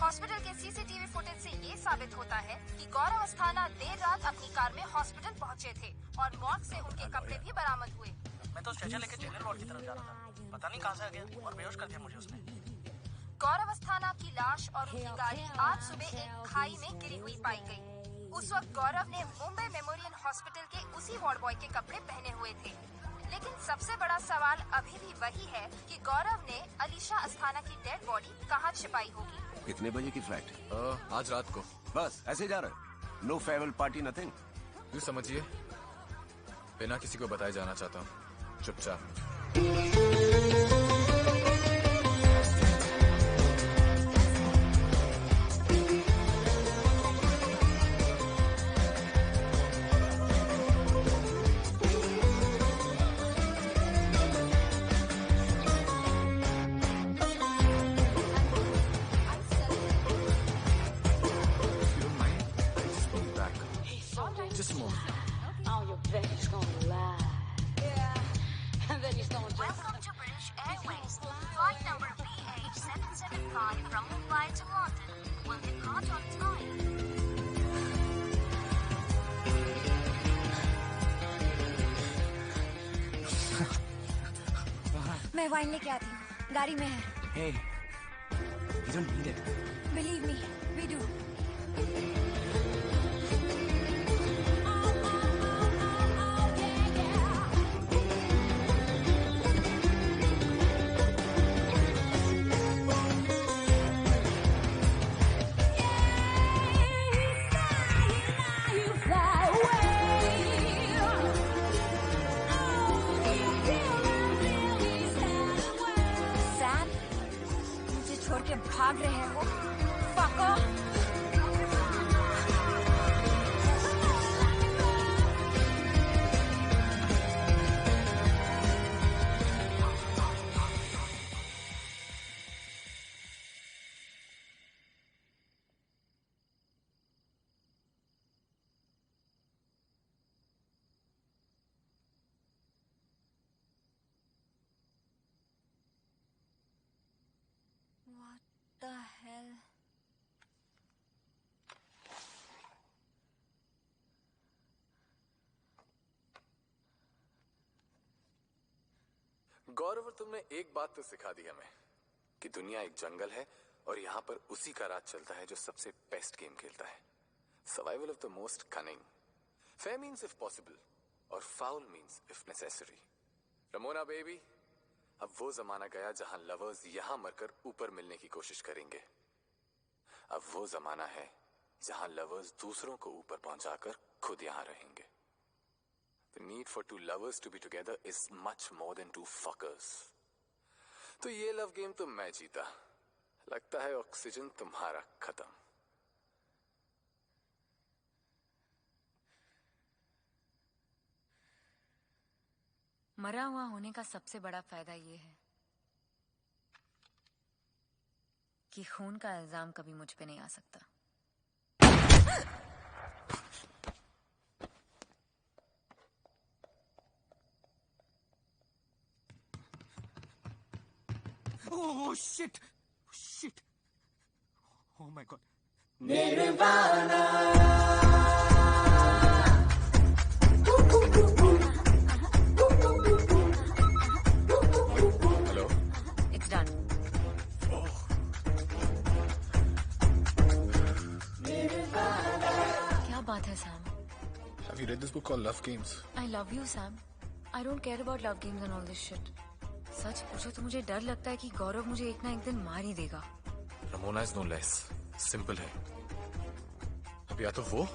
हॉस्पिटल के सीसीटीवी फुटेज से ये साबित होता है कि गौरव अस्थाना देर रात अपनी कार में हॉस्पिटल पहुंचे थे और मॉर्ग से उनके कपड़े भी बरामद हुए। मैं तो स्ट्रेचर लेके जनरल वार्ड की तरफ जा रहा था, पता नहीं कहां से आ गया और बेहोश कर दिया मुझे उसने। गौरव अस्थाना की लाश और उनकी गाड़ी आज सुबह एक खाई में गिरी हुई पाई गई। उस वक्त गौरव ने मुंबई मेमोरियल हॉस्पिटल के उसी वार्ड बॉय के कपड़े पहने हुए थे। लेकिन सबसे बड़ा सवाल अभी भी वही है कि गौरव ने अलीशा अस्थाना की डेड बॉडी कहाँ छिपाई होगी। कितने बजे की फ्लाइट? आज रात को। बस ऐसे जा रहे? No farewell party nothing? You समझिए, बिना किसी को बताए जाना चाहता हूँ, चुपचाप। Just a moment. Oh, your baby's gonna lie. Yeah. And then he's gonna just... Welcome to British Airways. Flight number BH775 from Mumbai to London will depart on time. मैं वाइन लेके आती हूँ, गाड़ी में है। Hey, you don't need it. Believe me, we do. छोड़ के भाग रहे हैं वो। Fucker! What the hell? गौरव, तुमने एक बात तो सिखा दी हमें कि दुनिया एक जंगल है और यहाँ पर उसी का राज चलता है जो सबसे बेस्ट गेम खेलता है। Survival of the most cunning. Fair means if possible और foul means if necessary. Ramona baby, अब वो जमाना गया जहां लवर्स यहां मरकर ऊपर मिलने की कोशिश करेंगे। अब वो जमाना है जहां लवर्स दूसरों को ऊपर पहुंचाकर खुद यहां रहेंगे। The need for two lovers to be together is much more than two fuckers. तो ये लव गेम तो मैं जीता। लगता है ऑक्सीजन तुम्हारा खत्म। मरा हुआ होने का सबसे बड़ा फायदा ये है कि खून का इल्जाम कभी मुझ पे नहीं आ सकता। Oh shit! Shit! Oh my god! Nirvana. Hello? It's done. क्या बात है Sam? Have you read this book called Love Games? I love you, Sam. I don't care about love games and all this shit. सच पूछो तो मुझे डर लगता है कि गौरव मुझे एक ना एक दिन मार ही देगा। Ramona is no less. Simple है, अब या तो वो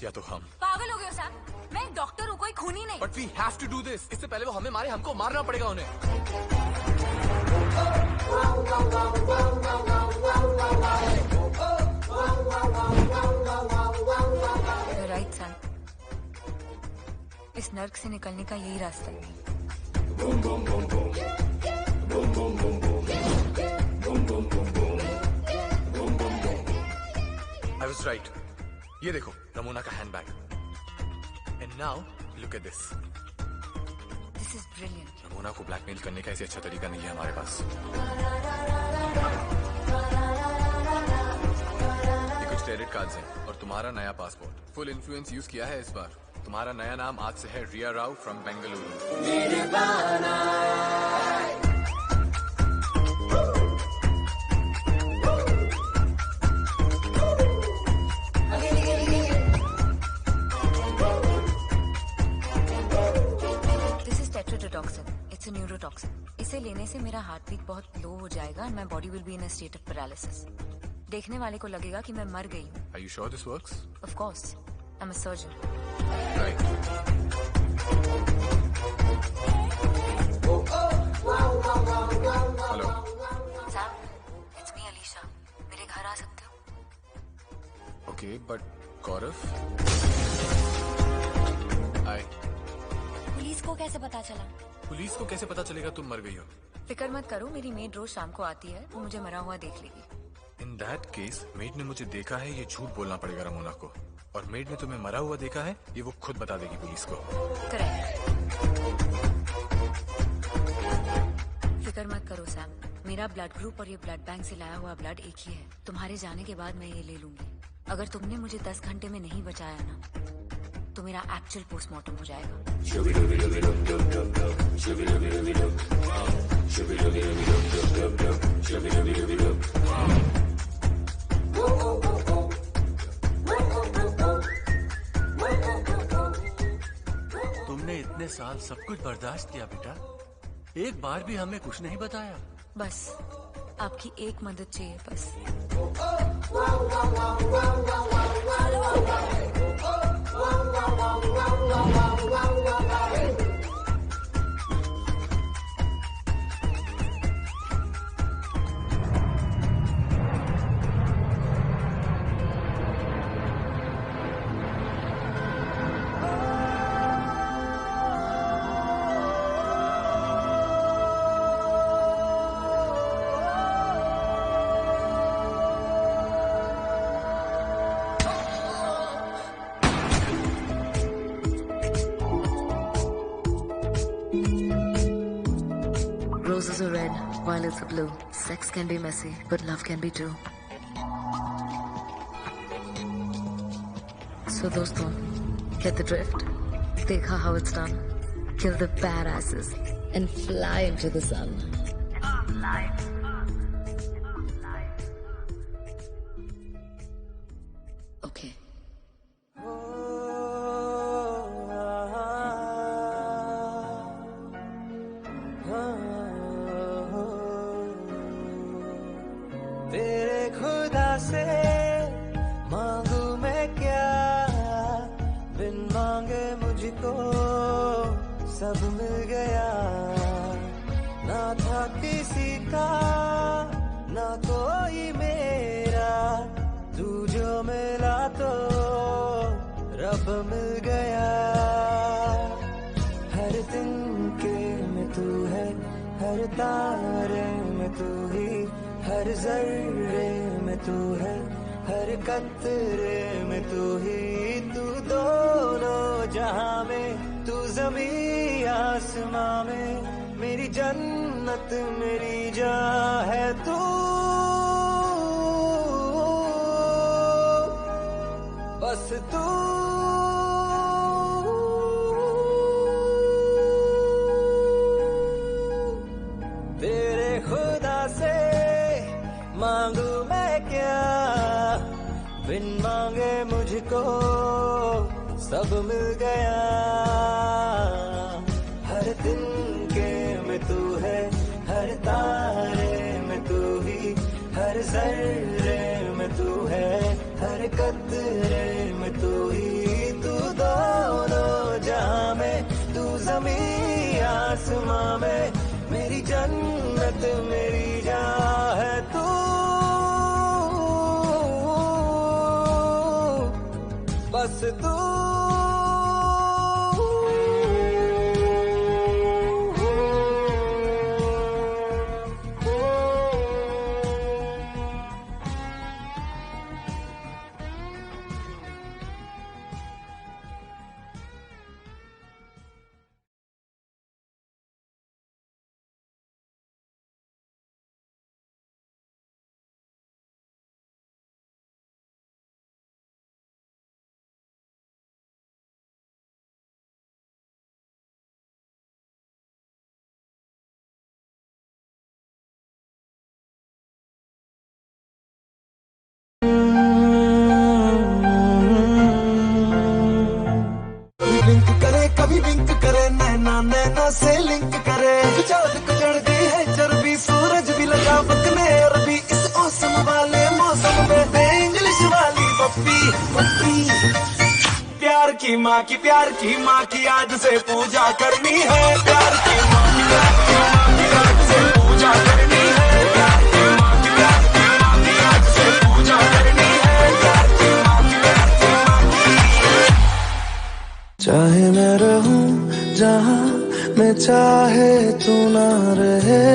या तो हम। पागल हो गए हो सैम? मैं एक डॉक्टर हूँ, कोई खूनी नहीं। But we have to do this. इससे पहले वो हमें मारे, हमको मारना पड़ेगा उन्हें। You're right, Sam. नर्क से निकलने का यही रास्ता है। I was right. ये देखो रमोना का handbag. And now look at this. This is brilliant. Ramona को ब्लैकमेल करने का ऐसे अच्छा तरीका नहीं है हमारे पास। ये कुछ क्रेडिट कार्ड्स हैं और तुम्हारा नया पासपोर्ट। फुल इन्फ्लुएंस यूज किया है इस बार। तुम्हारा नया नाम आज से है Riya Rao from Bengaluru. It's a neurotoxin. इसे लेने से मेरा हार्ट बीट बहुत लो हो जाएगा और my body will be in a state of paralysis. देखने वाले को लगेगा कि मैं मर गई हूँ। Are you sure this works? Of course. I'm a surgeon. Right. Hello. Sam, it's me, Alisha. मेरे घर आ सकते हो? Okay, but Gaurav? Hi. Police को कैसे पता चला? पुलिस को कैसे पता चलेगा तुम मर गई हो? फिक्र मत करो, मेरी मेड रोज शाम को आती है, वो मुझे मरा हुआ देख लेगी। इन दैट केस मेड ने मुझे देखा है, ये झूठ बोलना पड़ेगा रमोना को। और मेड ने तुम्हें मरा हुआ देखा है, ये वो खुद बता देगी पुलिस को। करेक्ट। फिक्र मत करो सैम, मेरा ब्लड ग्रुप और ये ब्लड बैंक से लाया हुआ ब्लड एक ही है। तुम्हारे जाने के बाद मैं ये ले लूंगी। अगर तुमने मुझे 10 घंटे में नहीं बचाया ना, तो मेरा एक्चुअल पोस्टमार्टम हो जाएगा। तुमने इतने साल सब कुछ बर्दाश्त किया बेटा, एक बार भी हमें कुछ नहीं बताया। बस आपकी एक मदद चाहिए बस। Roses are red, violets are blue. Sex can be messy, but love can be too. So दोस्तों, get the drift? देखा how it's done? Kill the badasses and fly into the sun. Okay. तेरे खुदा से मांगू मैं क्या, बिन मांगे मुझको सब मिल गया। ना था किसी का ना कोई मेरा, तू जो मिला तो रब मिल गया। हर दिन के में तू है, हर तारे में तू ही, हर जर्रे में तू है, हर कतरे में तू ही। तू दोनों जहां में, तू ज़मीं आसमां में, मेरी जन्नत मेरी जहाँ है तू। बस तू तेरे खुदा से मांगू मैं क्या, बिन मांगे मुझको सब मिल गया। हर दिन के में तू है, हर तारे में तू ही, हर जर्रे में तू है, हर कतरे में तू ही। तू दोनों जहां में, तू ज़मीं आसमां में, मेरी जन्नत मेरी जहाँ है तू। बस तू की माँ की प्यार की माँ की आज से पूजा करनी है, प्यार की माँ की प्यार की माँ की आज से पूजा करनी है, प्यार की माँ की प्यार की माँ की आज से पूजा करनी है, प्यार की माँ की प्यार की माँ की। चाहे मैं रहूं जहाँ मैं चाहे तू ना रहे,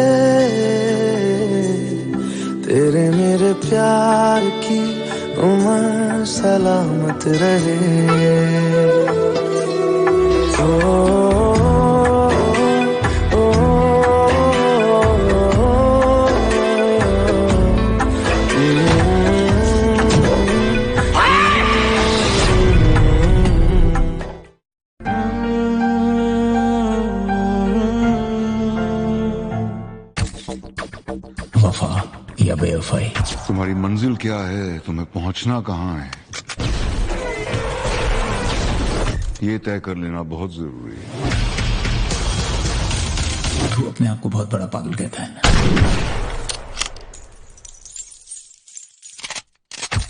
तेरे मेरे प्यार की उम्र सलामत रहे। ओ, ओ, ओ, वफा या बेवफाई, तुम्हारी मंजिल क्या है, तुम्हें पहुंचना कहाँ है, ये तय कर लेना बहुत जरूरी है। तू अपने आप को बहुत बड़ा पागल कहता है ना।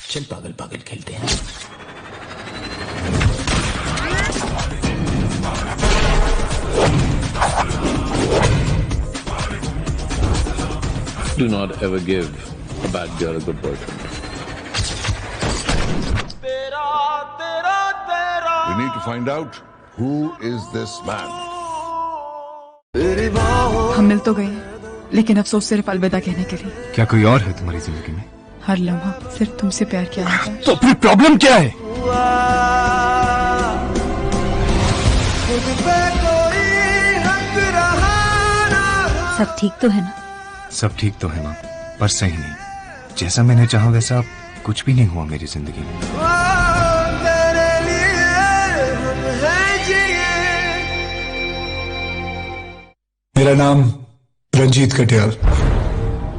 चल पागल पागल खेलते हैं। Do not ever give a bad girl a good boyfriend. We need to find out who is this man. हम मिल तो गए, लेकिन अफसोस सिर्फ अलविदा कहने के लिए। क्या कोई और है तुम्हारी जिंदगी में? हर लम्हा सिर्फ तुमसे प्यार किया है। तो फिर प्रॉब्लम क्या है? सब ठीक तो है ना? सब ठीक तो है माँ, पर सही नहीं। जैसा मैंने चाहा वैसा कुछ भी नहीं हुआ मेरी जिंदगी में। मेरा नाम रंजीत कटियाल।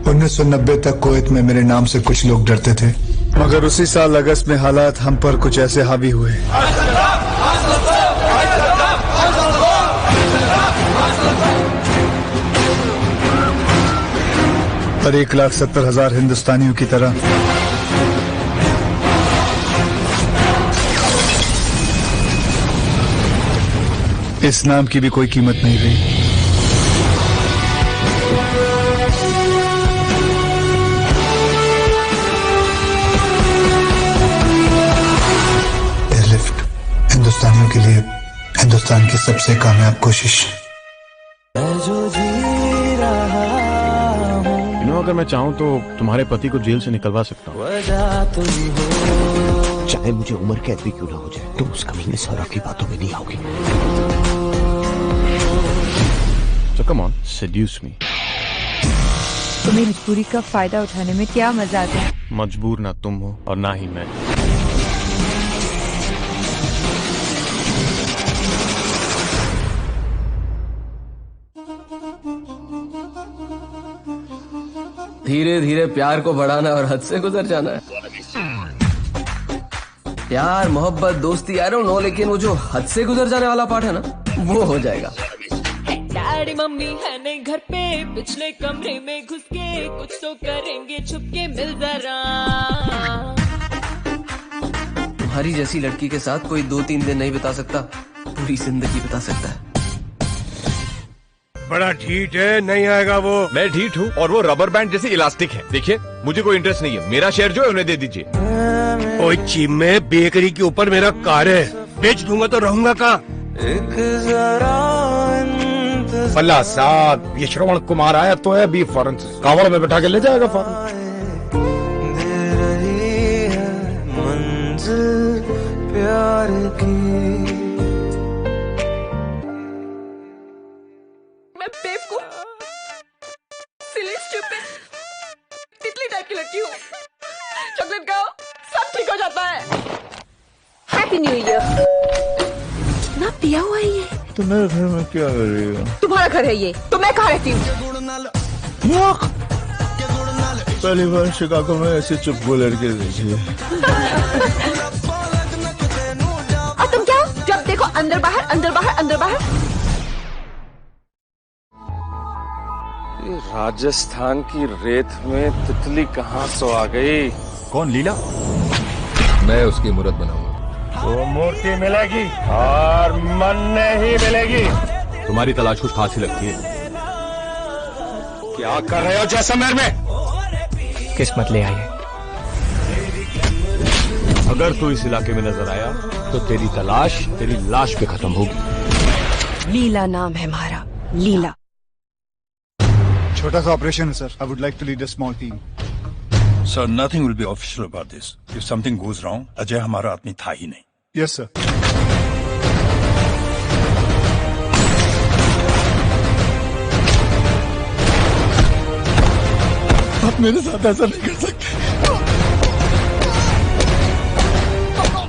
1990 तक कुवैत में मेरे नाम से कुछ लोग डरते थे, मगर उसी साल अगस्त में हालात हम पर कुछ ऐसे हावी हुए पर 1,70,000 हिंदुस्तानियों की तरह इस नाम की भी कोई कीमत नहीं रही। एयरलिफ्ट हिंदुस्तानियों के लिए हिंदुस्तान की सबसे कामयाब कोशिश। अगर मैं चाहूँ तो तुम्हारे पति को जेल से निकलवा सकता हूँ। चाहे मुझे उम्र कैद भी क्यों ना हो जाए, तुम उस कमीने सौरभ की बातों में नहीं आओगे। So come on, seduce me. तुम्हें मजबूरी का फायदा उठाने में क्या मजा आता है? मजबूर ना तुम हो और ना ही मैं। धीरे धीरे प्यार को बढ़ाना और हद से गुजर जाना है। प्यार मोहब्बत दोस्ती आई डोंट नो, लेकिन वो जो हद से गुजर जाने वाला पार्ट है ना, वो हो जाएगा। डैडी मम्मी है नहीं घर पे, पिछले कमरे में घुस के कुछ तो करेंगे छुपके, मिल जरा। तुम्हारी जैसी लड़की के साथ कोई 2-3 दिन नहीं बिता सकता, पूरी जिंदगी बिता सकता है। बड़ा ढीठ है, नहीं आएगा वो। मैं ढीठ हूँ और वो रबर बैंड जैसे इलास्टिक है। देखिए मुझे कोई इंटरेस्ट नहीं है, मेरा शेयर जो है उन्हें दे दीजिए। ओए चीम में बेकरी के ऊपर मेरा कार है, बेच दूंगा तो रहूंगा कहाँ? अल्लाह साहब, ये श्रवण कुमार आया तो है अभी फौरन से कावड़ में बैठा के ले जाएगा फौरन। मंजिल प्यार की। मैं बेवकूफ, सिली, स्टूपिड, तितली टाइप की लड़की हूँ। चॉकलेट खाओ, सब ठीक हो जाता है। Happy new year. ना पिया हुआ है ये। तो मेरे घर में क्या कर रही हो? तुम्हारा घर है ये, तो मैं कहाँ रहती हूँ? पहली बार शिकागो में ऐसे चुप को लड़के देखी है। और तुम क्या, जब देखो अंदर बाहर अंदर बाहर अंदर बाहर। राजस्थान की रेत में तितली कहाँ सो आ गई? कौन, लीला? मैं उसकी मूरत बनाऊंगा। वो मूर्ति मिलेगी और मन नहीं मिलेगी। तुम्हारी तलाश कुछ खास ही लगती है। क्या कर रहे हो जैसलमेर में? किस्मत ले आई है। अगर तू इस इलाके में नजर आया तो तेरी तलाश तेरी लाश पे खत्म होगी। लीला नाम है हमारा, लीला। छोटा सा ऑपरेशन है sir. I would like to lead a small team. Sir nothing will be official about this. If something goes wrong, Ajay हमारा आदमी था ही नहीं। Yes sir. आप मेरे साथ ऐसा नहीं कर सकते।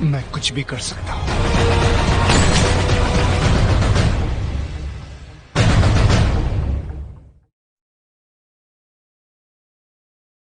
मैं कुछ भी कर सकता हूँ।